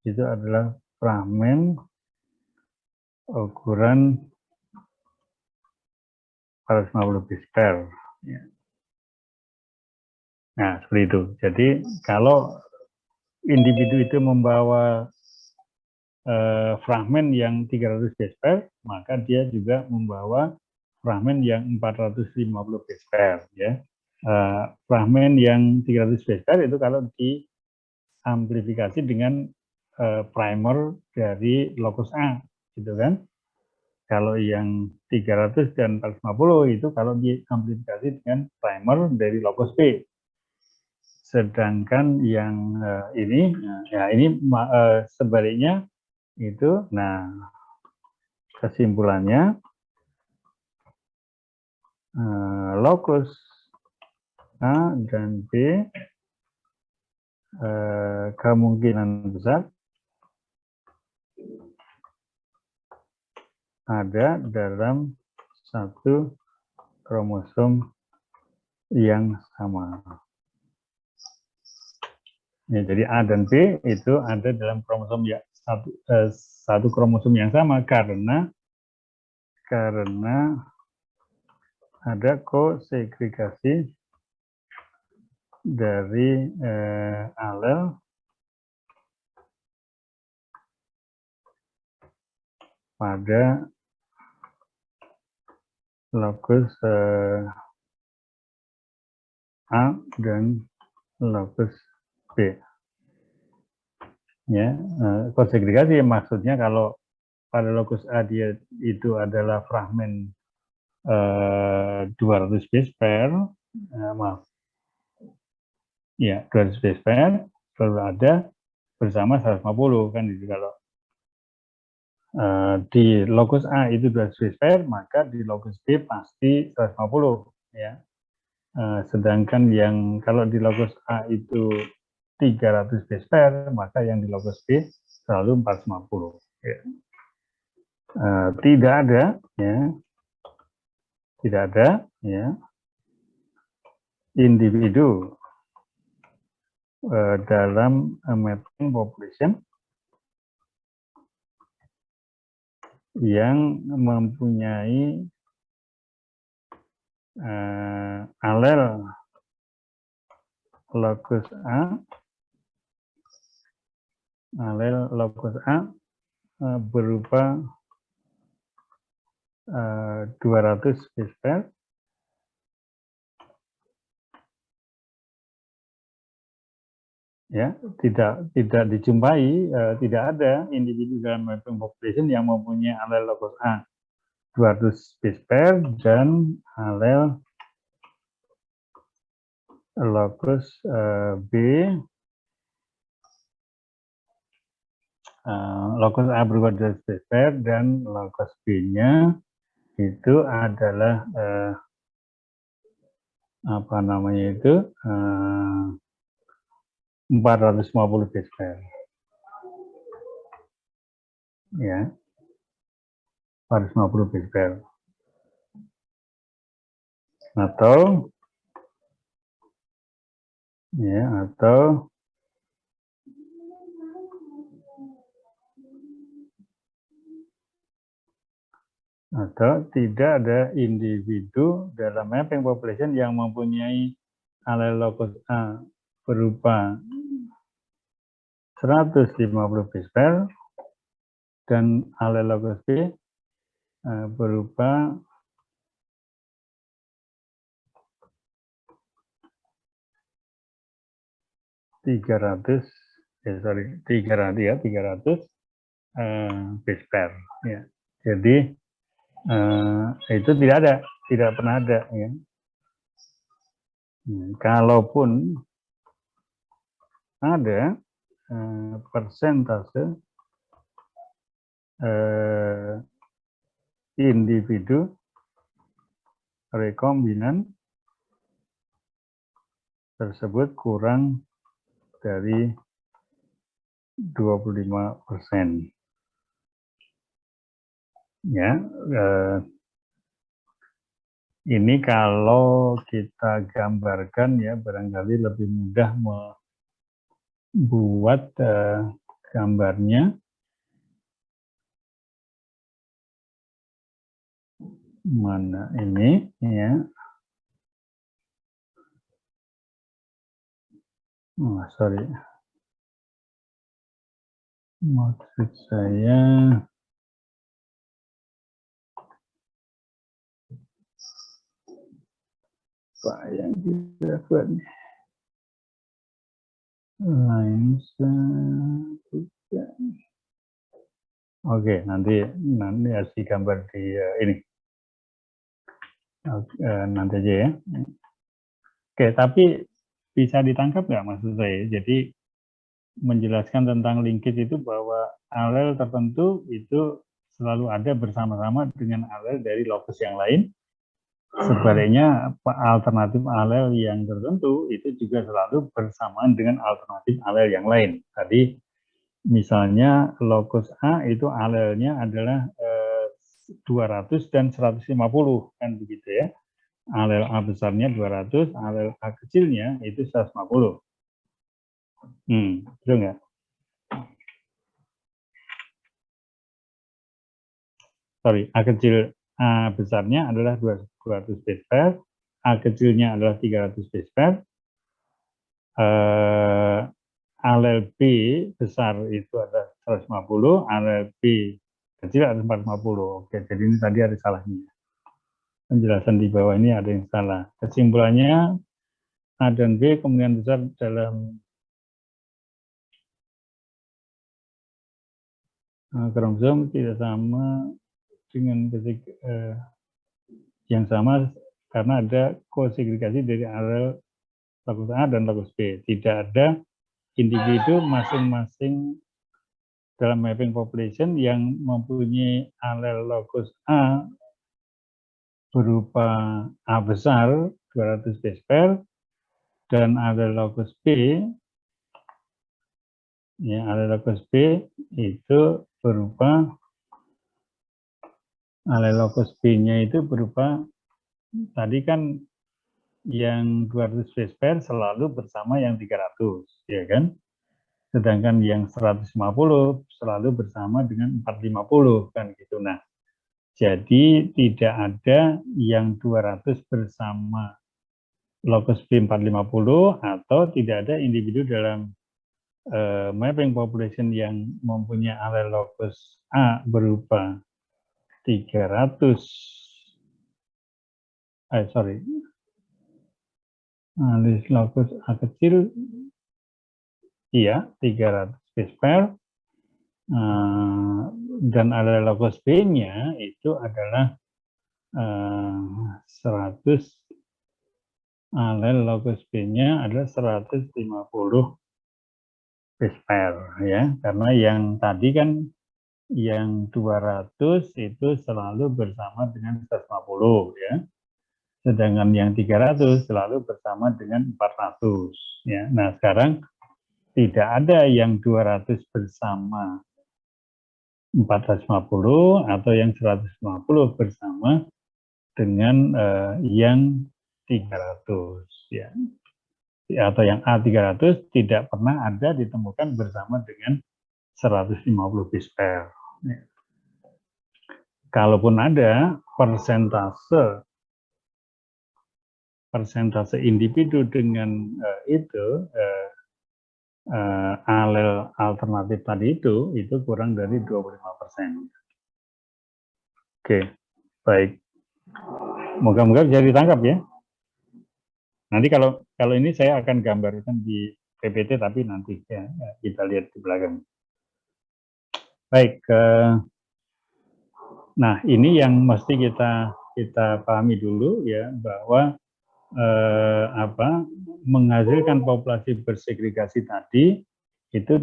Speaker 1: itu adalah fragmen ukuran 450 base pair. Ya. Nah, seperti itu. Jadi kalau individu itu membawa fragmen yang 300 base pair, maka dia juga membawa fragmen yang 450 base pair. Ya. Fragmen yang 300 base pair itu kalau diamplifikasi dengan primer dari locus A, gitu kan? Kalau yang 300 dan 450 itu kalau diamplifikasi dengan primer dari locus B. Sedangkan yang ini sebaliknya itu, nah kesimpulannya locus A dan B kemungkinan besar ada dalam satu kromosom yang sama. Ya, jadi A dan B itu ada dalam kromosom satu kromosom yang sama karena ada kosegregasi dari alel pada locus A dan locus B. Ya, kosegregasi maksudnya kalau pada locus A dia itu adalah fragmen 200 base pair, maaf, ya 200 base pair selalu ada bersama 150 kan itu kalau di lokus A itu 200 base pair, maka di lokus B pasti 150 ya. Sedangkan yang kalau di lokus A itu 300 base pair, maka yang di lokus B selalu 450 ya. Tidak ada ya individu dalam mapping population yang mempunyai alel lokus A berupa 200 base pair ya, tidak dijumpai, tidak ada individu dalam mapping population yang mempunyai alel lokus A 200 base pair dan alel lokus B lokus A berupa 200 base pair dan lokus B-nya itu adalah apa namanya itu 450 base pair ya, 450 base pair atau tidak ada individu dalam mapping population yang mempunyai alel lokus A berupa 150 base pair dan alel lokus B berupa 300 base pair ya. Jadi itu tidak pernah ada ya. Kalaupun ada persentase individu rekombinan tersebut kurang dari 25%. Ya, ini kalau kita gambarkan ya barangkali lebih mudah membuat gambarnya. Mana ini ya? Oh, sorry. Maksud saya apa yang kita buat nih? Lain saja. Oke, nanti kasih gambar di ini. Nanti aja ya. Oke, tapi bisa ditangkap nggak maksud saya? Jadi menjelaskan tentang linkage itu bahwa alel tertentu itu selalu ada bersama-sama dengan alel dari lokus yang lain. Sebaliknya alternatif alel yang tertentu itu juga selalu bersamaan dengan alternatif alel yang lain. Tadi misalnya lokus A itu alelnya adalah 200 dan 150 kan begitu ya. Alel A besarnya 200, alel A kecilnya itu 150. Betul nggak? Sorry, A kecil A besarnya adalah 200 base pair, A kecilnya adalah 300 base pair, alel B besar itu ada 150, alel B kecil ada 450. Oke, jadi ini tadi ada salahnya. Penjelasan di bawah ini ada yang salah. Kesimpulannya A dan B kemungkinan besar dalam kromosom tidak sama dengan yang sama karena ada kosegregasi dari alel lokus A dan lokus B. Tidak ada individu masing-masing dalam mapping population yang mempunyai alel locus A berupa A besar 200 base pair dan alel locus B, ya, alel locus B itu berupa alel locus B-nya itu berupa tadi kan yang 200 base pair selalu bersama yang 300, ya kan? Sedangkan yang 150 selalu bersama dengan 450 kan gitu. Nah, jadi tidak ada yang 200 bersama locus B 450 atau tidak ada individu dalam mapping population yang mempunyai alel locus A berupa 300 alel locus A kecil, iya 300 base pair, dan alel locus B-nya itu adalah 100, alel locus B-nya adalah 150 base pair, ya, karena yang tadi kan yang 200 itu selalu bersama dengan 150, ya, sedangkan yang 300 selalu bersama dengan 400, ya. Nah, sekarang tidak ada yang 200 bersama 450 atau yang 150 bersama dengan yang 300, ya. Atau yang A300 tidak pernah ada ditemukan bersama dengan 150 base pair. Ya. Kalaupun ada, persentase individu dengan alel alternatif tadi itu kurang dari 25%. Oke, baik. Moga-moga bisa ditangkap ya. Nanti kalau ini saya akan gambarkan di PPT, tapi nanti ya kita lihat di belakang. Baik. Nah, ini yang mesti kita pahami dulu ya, bahwa menghasilkan populasi bersegregasi tadi itu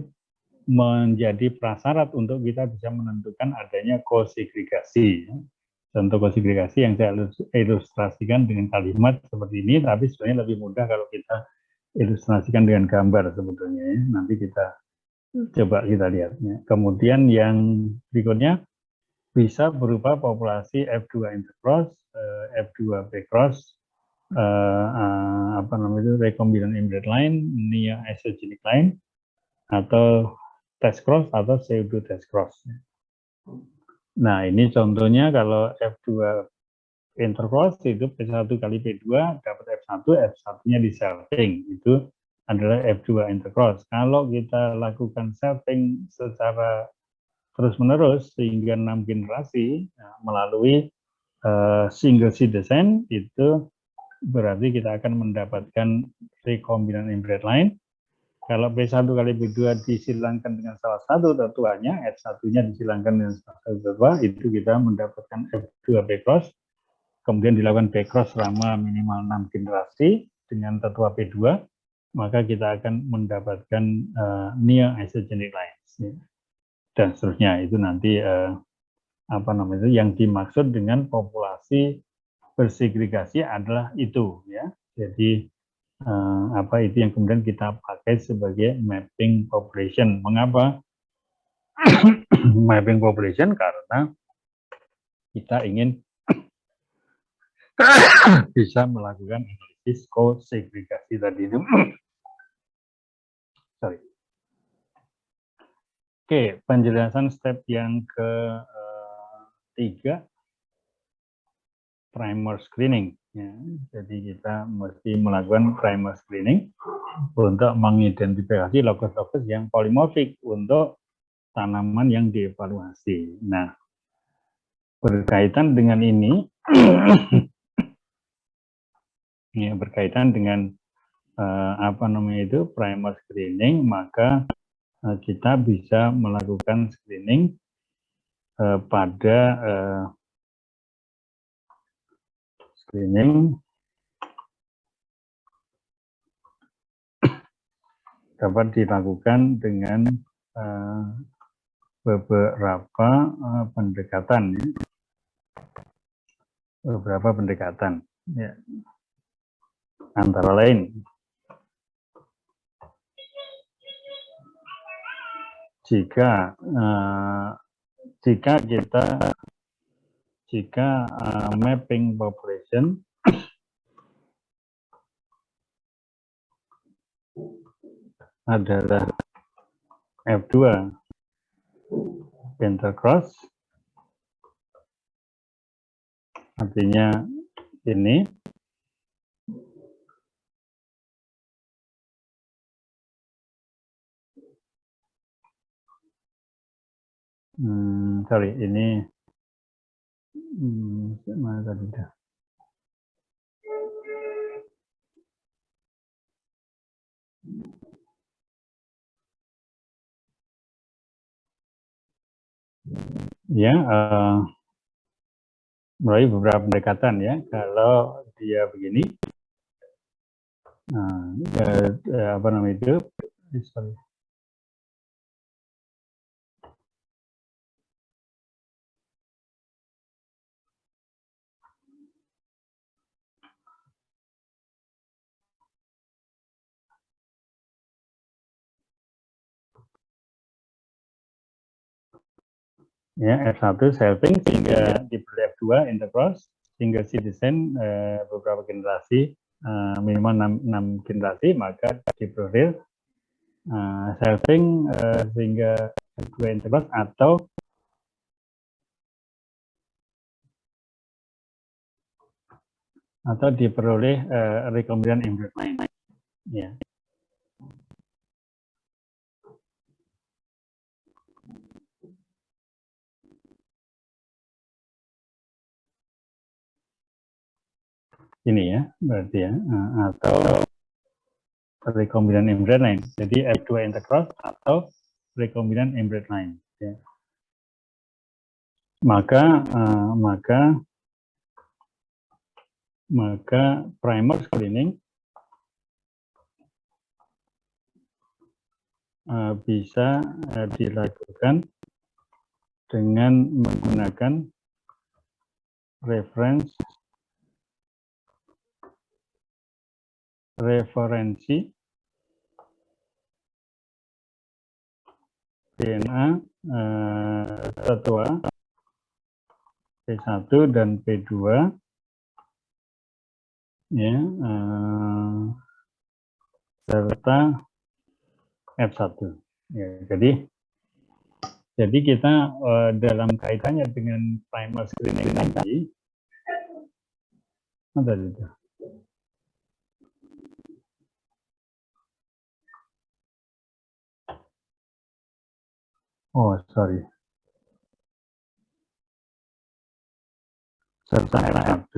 Speaker 1: menjadi prasyarat untuk kita bisa menentukan adanya kosegregasi. Contoh kosegregasi yang saya ilustrasikan dengan kalimat seperti ini, tapi sebenarnya lebih mudah kalau kita ilustrasikan dengan gambar sebetulnya. Ya. Nanti kita coba kita lihatnya. Kemudian yang berikutnya bisa berupa populasi F2 intercross, F2 backcross, recombinant inbred line, near isogenic line, atau test cross atau pseudo test cross. Nah, ini contohnya kalau F2 intercross itu P1 kali P2 dapat F1, F1-nya di selfing, itu adalah F2 intercross. Kalau kita lakukan selfing secara terus-menerus sehingga 6 generasi melalui single seed descent, itu berarti kita akan mendapatkan recombinant inbred line. Kalau P1 kali P2 disilangkan dengan salah satu tetuanya, F1-nya disilangkan dengan salah satu tetua, itu kita mendapatkan F2 backcross. Kemudian dilakukan backcross selama minimal 6 generasi dengan tetua P2, maka kita akan mendapatkan near isogenic lines. Ya. Dan seterusnya, itu nanti yang dimaksud dengan populasi bersegregasi adalah itu, ya. Jadi itu yang kemudian kita pakai sebagai mapping population. Mengapa mapping population? Karena kita ingin bisa melakukan analisis kosegregasi tadi itu. Sorry. Oke, penjelasan step yang ketiga, primer screening. Ya, jadi kita mesti melakukan primer screening untuk mengidentifikasi lokus-lokus yang polimorfik untuk tanaman yang dievaluasi. Nah, berkaitan dengan ini, ya, berkaitan dengan primer screening, maka kita bisa melakukan screening pada screening dapat dilakukan dengan beberapa pendekatan, ya. Beberapa pendekatan, ya. Antara lain jika mapping population adalah F2 intercross, artinya ini ini mana tadi dah? Ya, melalui beberapa pendekatan, ya. Kalau dia begini, apa namanya itu? Ya, F1 selfing sehingga diberi F2 intercross sehingga citizen beberapa generasi minimal 6 generasi, maka diperoleh selfing sehingga F2 intercross atau diperoleh rekombinan embryo lain, ya. Ini, ya, berarti, ya, atau rekombinan embryo lain. Jadi F2 intercross atau rekombinan embryo lain, ya. Maka primer screening bisa dilakukan dengan menggunakan referensi DNA satwa P1 dan P2, ya, serta F1. Ya, jadi kita dalam kaitannya dengan primer screening tadi, apa itu? Oh, sorry. Serta F1.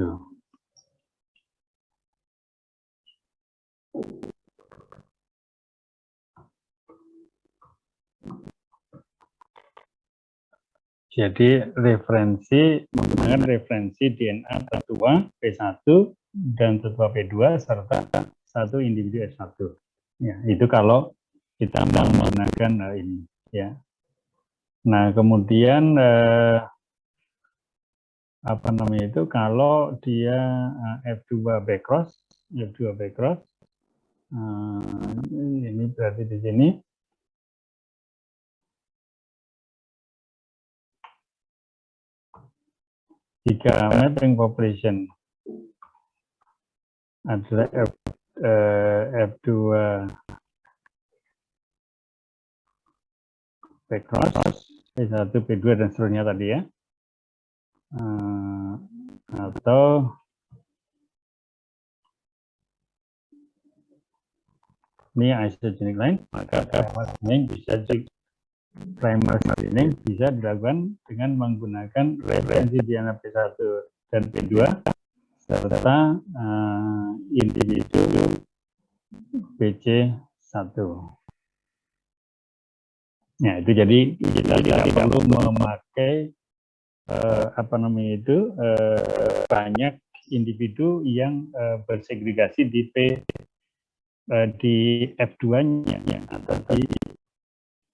Speaker 1: Jadi menggunakan referensi DNA satwa P1 dan satwa P2 serta satu individu S1. Ya, itu kalau kita menggunakan ini, ya. Nah, kemudian apa namanya itu, kalau dia F2 backcross, ini berarti di sini jika mapping population adalah F2 backcross, P1, P2 dan seterusnya tadi, ya, atau ini isogenic line, maka primer screening bisa dilakukan dengan menggunakan referensi DNA P1 dan P2 serta individu PC1. Nah, itu jadi kita tidak perlu memakai apa namanya itu banyak individu yang bersegregasi di F2-nya, atau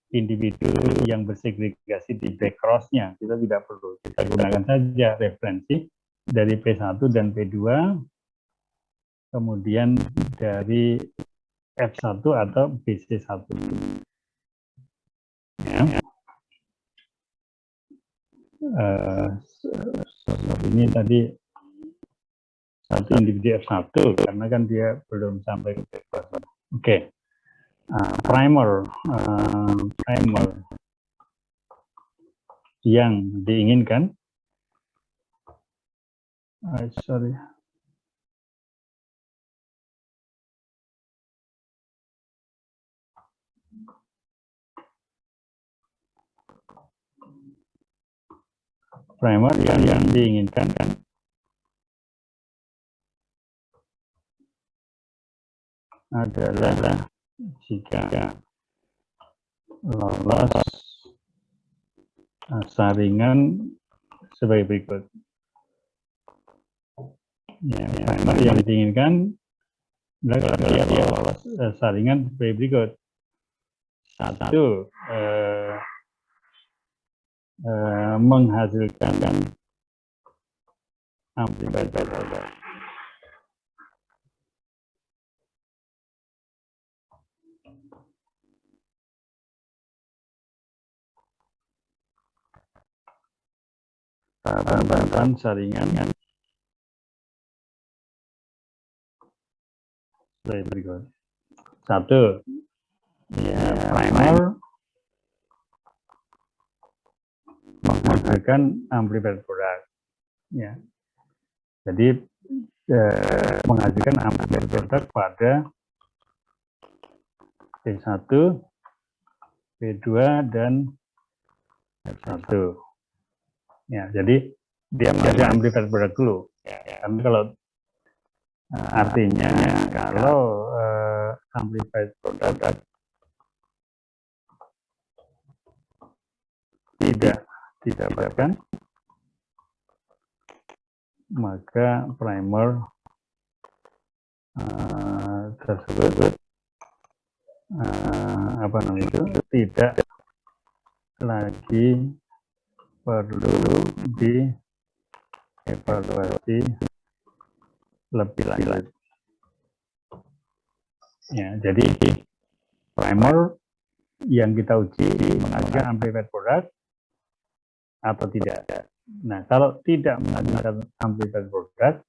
Speaker 1: individu yang bersegregasi di backcross-nya. Kita tidak perlu. Kita gunakan saja referensi dari P1 dan P2, kemudian dari F1 atau BC1. Ya. Ini tadi satu individu F1 karena kan dia belum sampai ke backcross. Oke. Primer yang diinginkan, primer yang diinginkan kan adalah jika lolos saringan sebagai berikut. Ya, primer yang diinginkan adalah dia lolos saringan sebagai berikut. Satu, menghasilkan amplified product. Tahapan saringan sebagai berikut. Satu, ya, primer menghasilkan amplified product. Ya. Jadi menghasilkan amplified product pada P1, P2 dan F1. Ya, jadi dia masih amplified product dulu. Karena kalau artinya kalau amplified product tidak didapatkan, maka primer tersebut tidak lagi perlu dievaluasi lebih lanjut. Ya, jadi primer yang kita uji menghasilkan amplified product atau tidak. Nah, kalau tidak menghasilkan amplified product,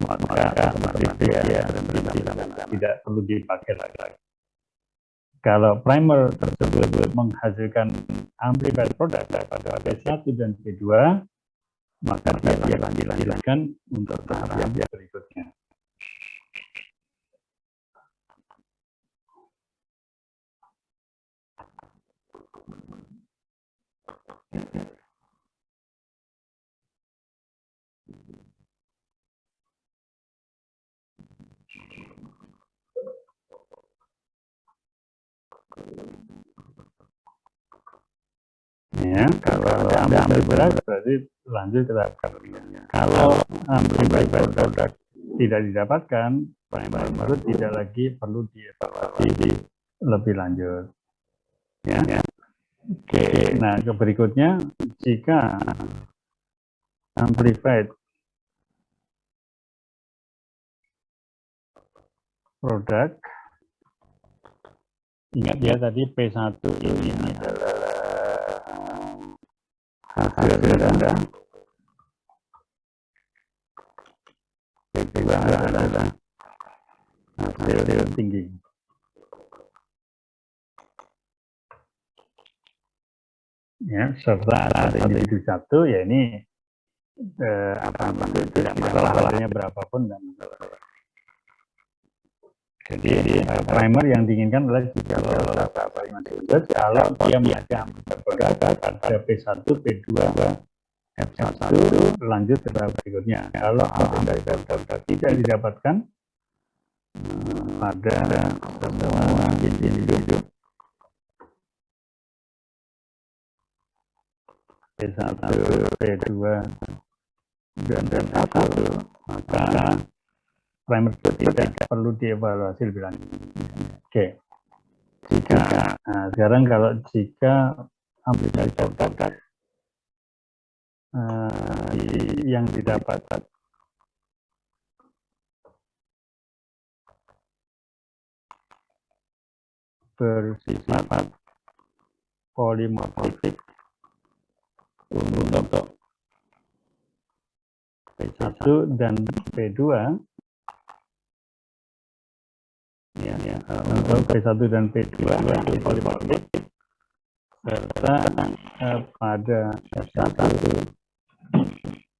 Speaker 1: maka otomatis dia tidak perlu dipakai lagi. Kalau primer tersebut menghasilkan amplified product pada P1 dan P2, maka dia dilanjutkan untuk tahap yang berikutnya. Ya, kalau ada amplified berarti lanjut ke tahap berikutnya. Kalau amplified product tidak didapatkan, primer tidak lagi perlu dievaluasi lebih lanjut. Ya. Oke. Nah, ke berikutnya, jika amplified product, ingat ya tadi P1 ini adalah hasil rendah, P2 adalah hasil tinggi. Ya, serta ada individu satu, ya ini tidak masalah hasilnya berapapun dan jadi primer yang diinginkan adalah jika lolos kalau dia masih amplified product pada P1, P2, F1 lanjut ke tahap berikutnya. Kalau amplified product tidak didapatkan pada semua individu P1, P2 dan F1, maka primer tidak perlu dievaluasi lebih lanjut. Oke. Jika Nah, sekarang kalau jika amplified product yang didapat bersifat polimorfik untuk P1 dan P2 untuk P1 dan P2 itu polimorfik serta pada F1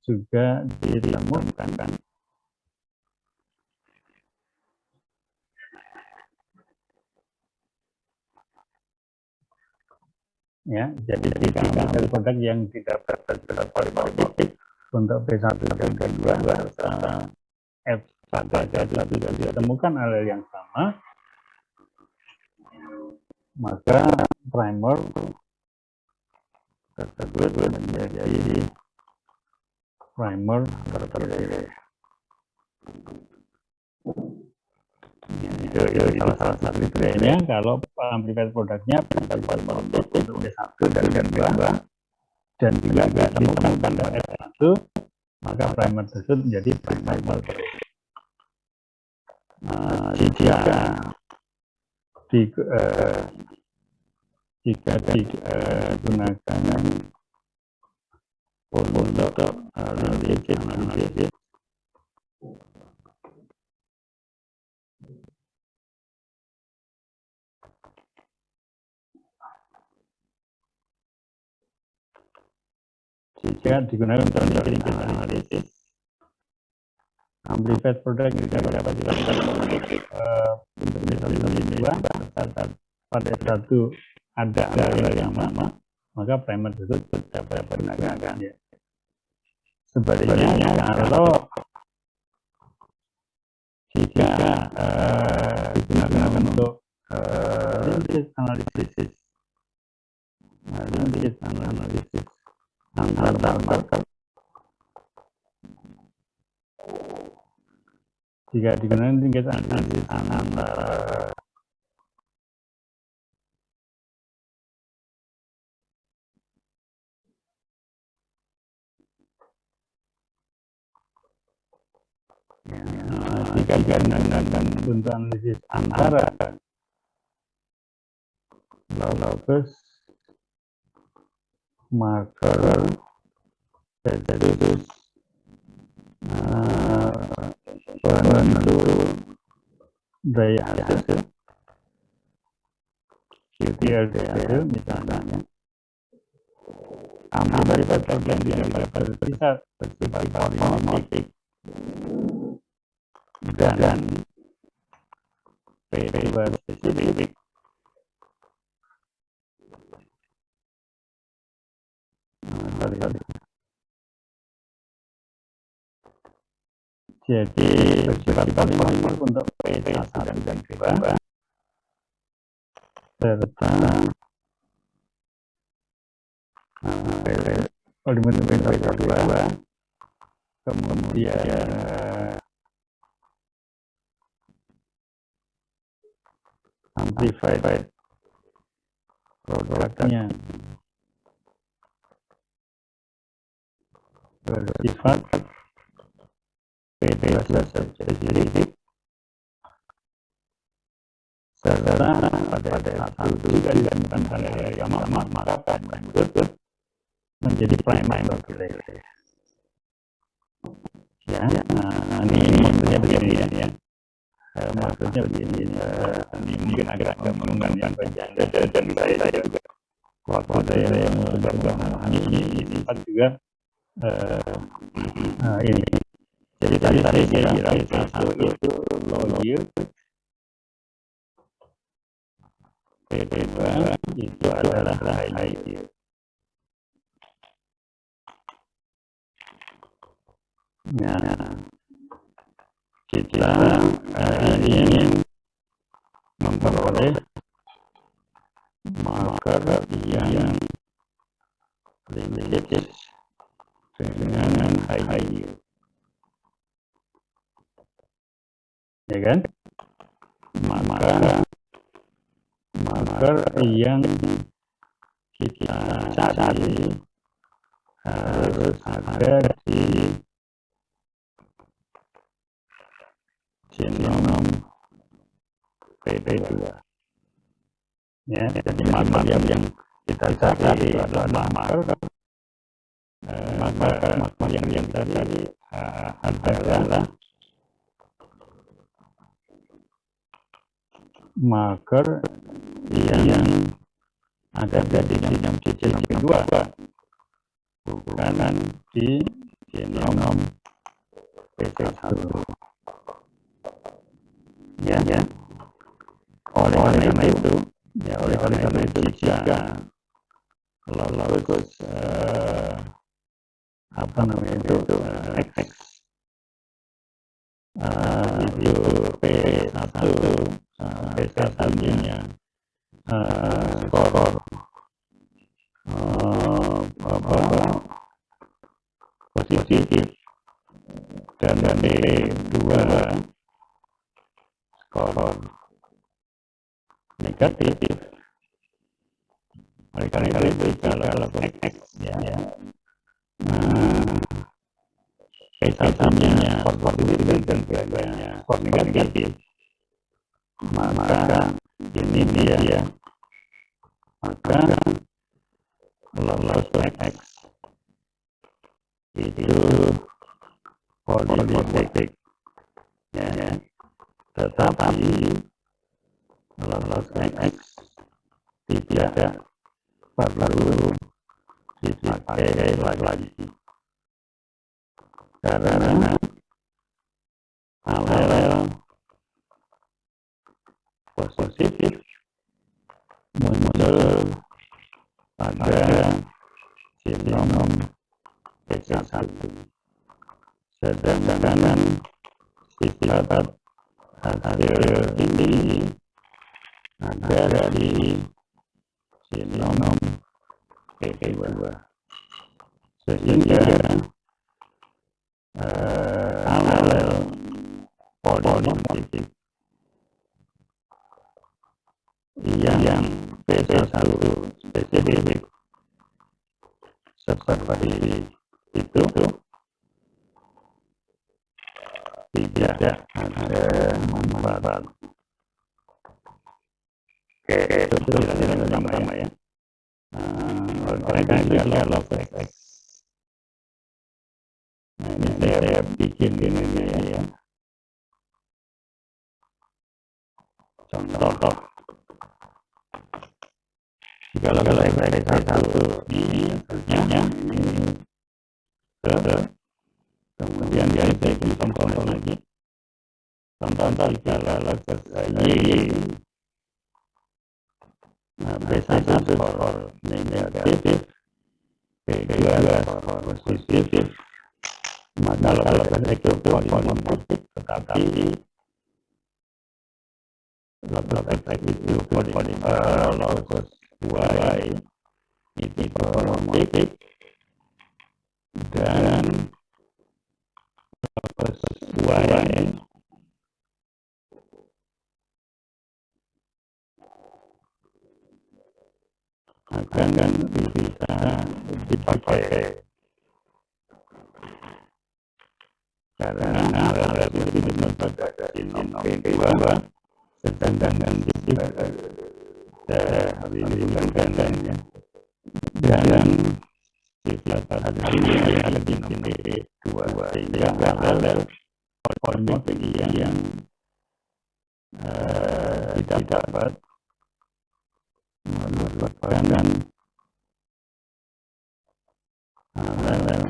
Speaker 1: juga ditemukan ya, jadi tiga produk yang didapat secara polimorfik untuk P1 dan P2 serta F1 dan ditemukan alel yang sama, maka primer tersebut menjadi primer terpilih. Itu salah satu kriterianya kalau amplified produknya polimorfik untuk P1 dan P2 dan juga ditemukan pada F1, maka primer tersebut menjadi primer terpilih. Jika digunakan untuk analisis amplified product juga dapat dilakukan untuk pada satu ada alel yang sama, maka primer tersebut dapat digunakan. Ya. Sebaliknya kalau jika digunakan untuk analisis antar marker, jika digunakan tingkat analisis antara jika digunakan untuk analisis antara locus marker versus penentu daya hasil QTL daya hasil misalnya, amplified product yang bisa bersifat polimorfik dan P2 spesifik. Jadi bersifat polimorfik untuk P1 dan P2 serta polimorfik P2 kemudian amplified produknya bersifat P2 spesifik serta pada satu juga ditemukan alel yang sama, maka primer menjadi primer terpilih. Ya, ini maksudnya begini ya. Maksudnya begini, ini mungkin agak kebingungan yang panjang dan saya juga waktu saya mencoba ini sifat juga ini. Jadi tadi saya kira satu itu low yield, P2 itu adalah high yield. Nah, kita ingin memperoleh marker yang linkage dengan high yield, ya kan? Maka marker yang kita cari harus ada di genom PP2. Ya, jadi marker yang kita cari adalah marker yang kita cari adalah marker yang ada di genom PP2, bukan di genom PC1. Ya. Oleh karena itu jika lolos itu P1 P1-nya skor positif dan P2 skor negatif. Oleh karena itu kalau X ya, P1-nya skor positif dan P2-nya skor negatif, maka ini dia maka lolos X itu polimorfik ya, tetapi lolos X tidak perlu dipakai lagi karena alel positif muncul pada genom PC1, sedangkan sifat hasil ini ada di genom PP2, sehingga alel polimorfik yang PC1 spesifik seperti itu tidak ada manfaat. Oke, itu pertama ya. Mereka juga lolos X. Nah, ini saya bikin ini ya. Contoh. Kalau X1 ini hasilnya ini kemudian dia bikin contoh lagi. Contoh kalau lolos Y. Nah, B1 skor negatif, P2 skor positif, maka kalau itu polimorfik, tetapi lolos itu lolos Y itu polimorfik dan lolos Y akan bisa dipakai karena alel itu pada genom P2, sedangkan tidak dihubungkan dan sifat hasilnya ada di genom P2, sehingga alel polimorfik yang tidak dapat merupakan alel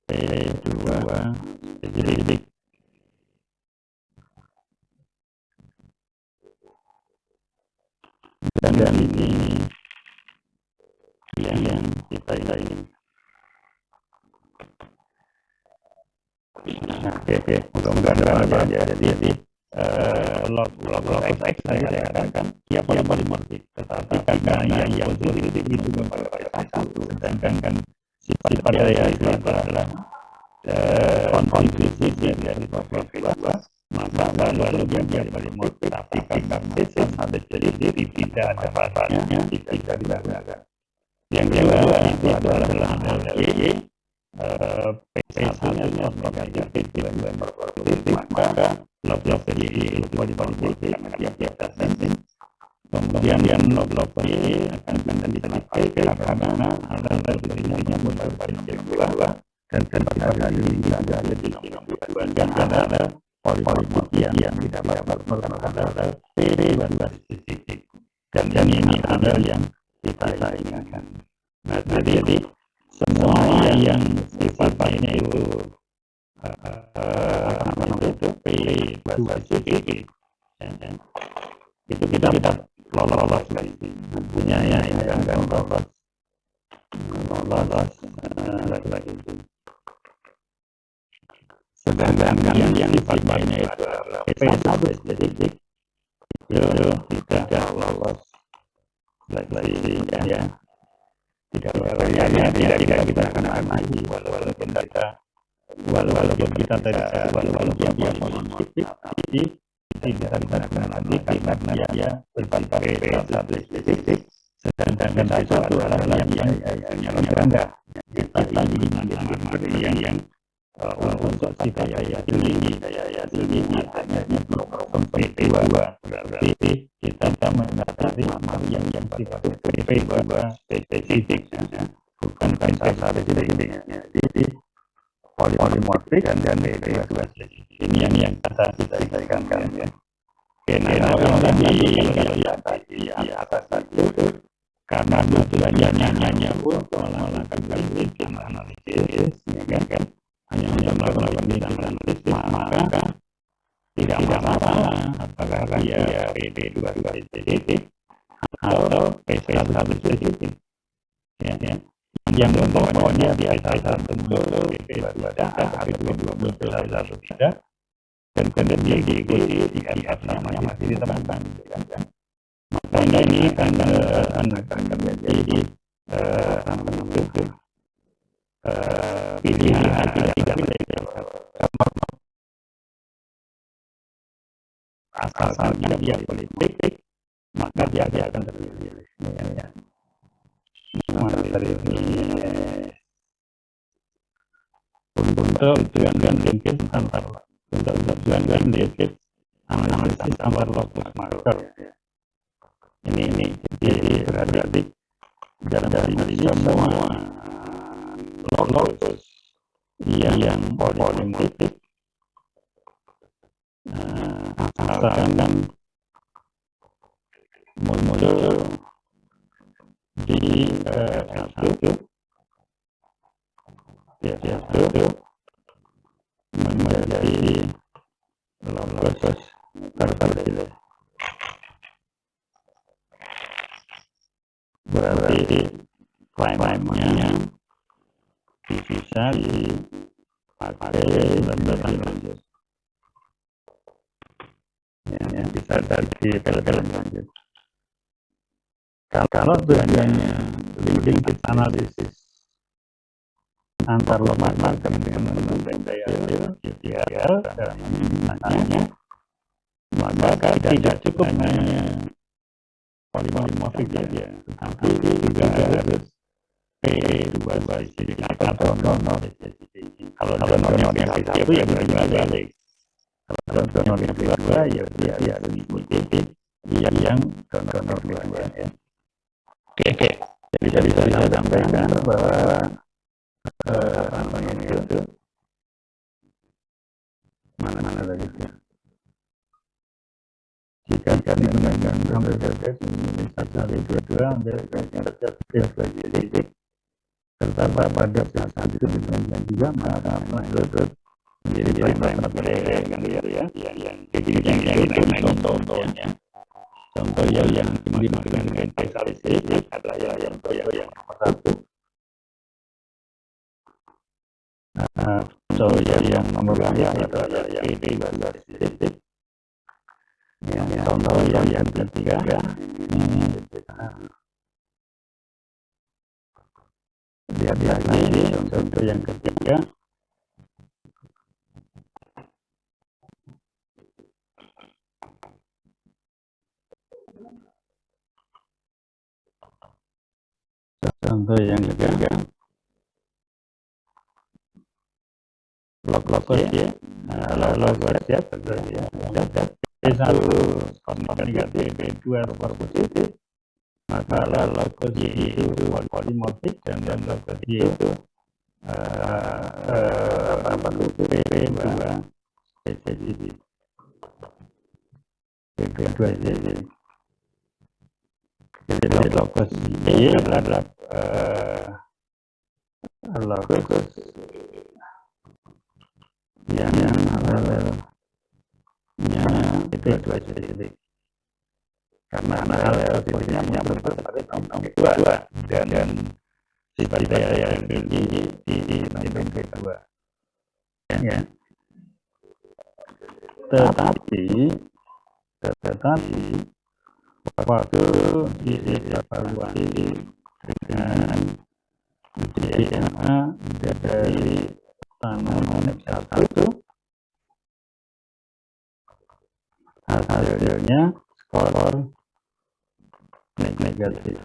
Speaker 1: P2 spesifik. Dan ini yang kita ingin. Oke, mudah-mudahan ada ya. Jadi lolos X saya katakan ya polimorfik, tetapi karena yang positif itu pada sedangkan sifat pada itu adalah kontribusi dari PP2 maka walaupun dia polimorfik tapi karena tesis ada jadi diri tidak ada bahannya tidak digunakan. Yang kedua itu adalah Y P1-nya negatif maka log Y itu polimorfik karena dia biasa sensin. Kemudian log Y akan menjadi P karena ada dirinya muncul pada kedua dan pada diri ada di nomor 2 dan ada polimorfik yang tidak berpengaruh terhadap P12 dan ini ada yang kita inginkan. Nah, jadi semua yang sifatnya itu P2 itu kita lolos lagi. Artinya ya ini akan lolos lagi. Sedangkan yang sifatnya itu P1 spesifik itu tidak lolos lagi ya. Tidak kita kenakan lagi walaupun kita dia positif tapi tidak kita kenakan lagi karena dia berbagai P1 spesifik sedangkan P1 adalah yang punya ganda kita ingin yang untuk kita tinggi hanya P2 berarti kita mendapati yang sifat P2 spesifik bukan P1 spesifik. Jadi polimorfik dan P2 spesifik ini yang kita inginkan ya. Nah kalau tadi atas itu karena tujuannya hanya untuk melakukan analisis ya kan hanya melakukan analisis maka tidak masalah apakah dia P2 spesifik atau P1 spesifik ya. Yang pokoknya dia P1 dulu P2 tidak dan kemudian dia diikuti IF namanya masih ditemukan maka ini akan menjadi pilihan tidak asalnya dia politik maka dia akan terpilih ya. Untuk tujuan linkage untuk tujuan linkage analisis antar locus marker ini jadi berarti dari semua locus yang polimorfik asalkan muncul di satu menjadi locus terpilih. Berarti prime-nya bisa dipakai lebih lanjut. Ya, bisa dari film lanjut. Kalau tujuannya linkage analisis antar locus marker dengan menentukan daya dalam misalnya maka tidak cukup hanya polimorfik saja, tetapi juga harus P2 spesifik atau non spesifik. Kalau non yang itu ya berbalik. Kalau non yang P2 ya dia harus mengikuti yang donor P2 ya. Oke. Jadi saya sampaikan bahwa itu mana lagi ya. Jika digunakan Indonesia dua spesifik serta pada saat itu digunakan juga maka menurut menjadi prime yang yang contohnya contoh yang dimaksudkan dengan spesifik adalah yang nomor satu. Contoh yang nomor dua adalah yang P2 spesifik. Contoh yang ketiga lihat lagi contoh yang ketiga Contoh yang ketiga, logos ya. Logos ya, P1 negatif, P2 positif, maka logos Y itu polimorfik dan logos Y itu P2 spesifik. P2 spesifik. Jadi logos Y adalah logos yang P2 spesifik. Karena posisinya berbentuk nomor 2 dan sifat daya di nomor P2. Ya. Tetapi waktu dievaluasi dengan DNA dari tanaman F1 itu hasilnya skor negatif.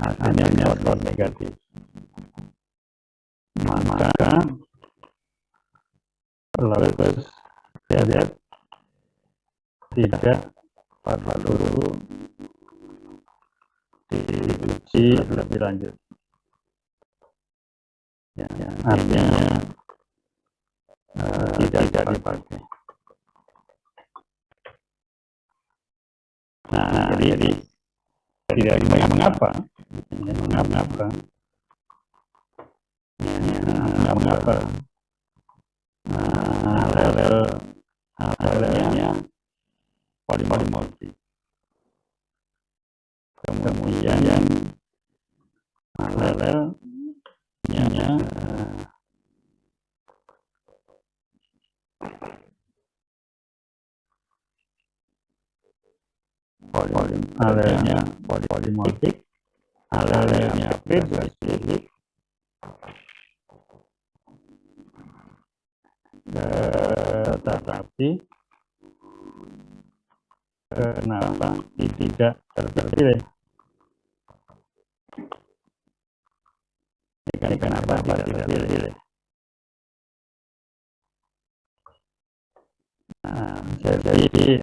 Speaker 1: Hasilnya skor negatif. Maka logos tidak perlu diuji lebih lanjut. Artinya tidak dipakai. Nah, jadi tidak mengapa. Halnya polimorfik. Kemudian halnya polimorfik, halnya P2 spesifik, tetapi kenapa tidak terpilih? Kenapa tidak terpilih? Nah, jadi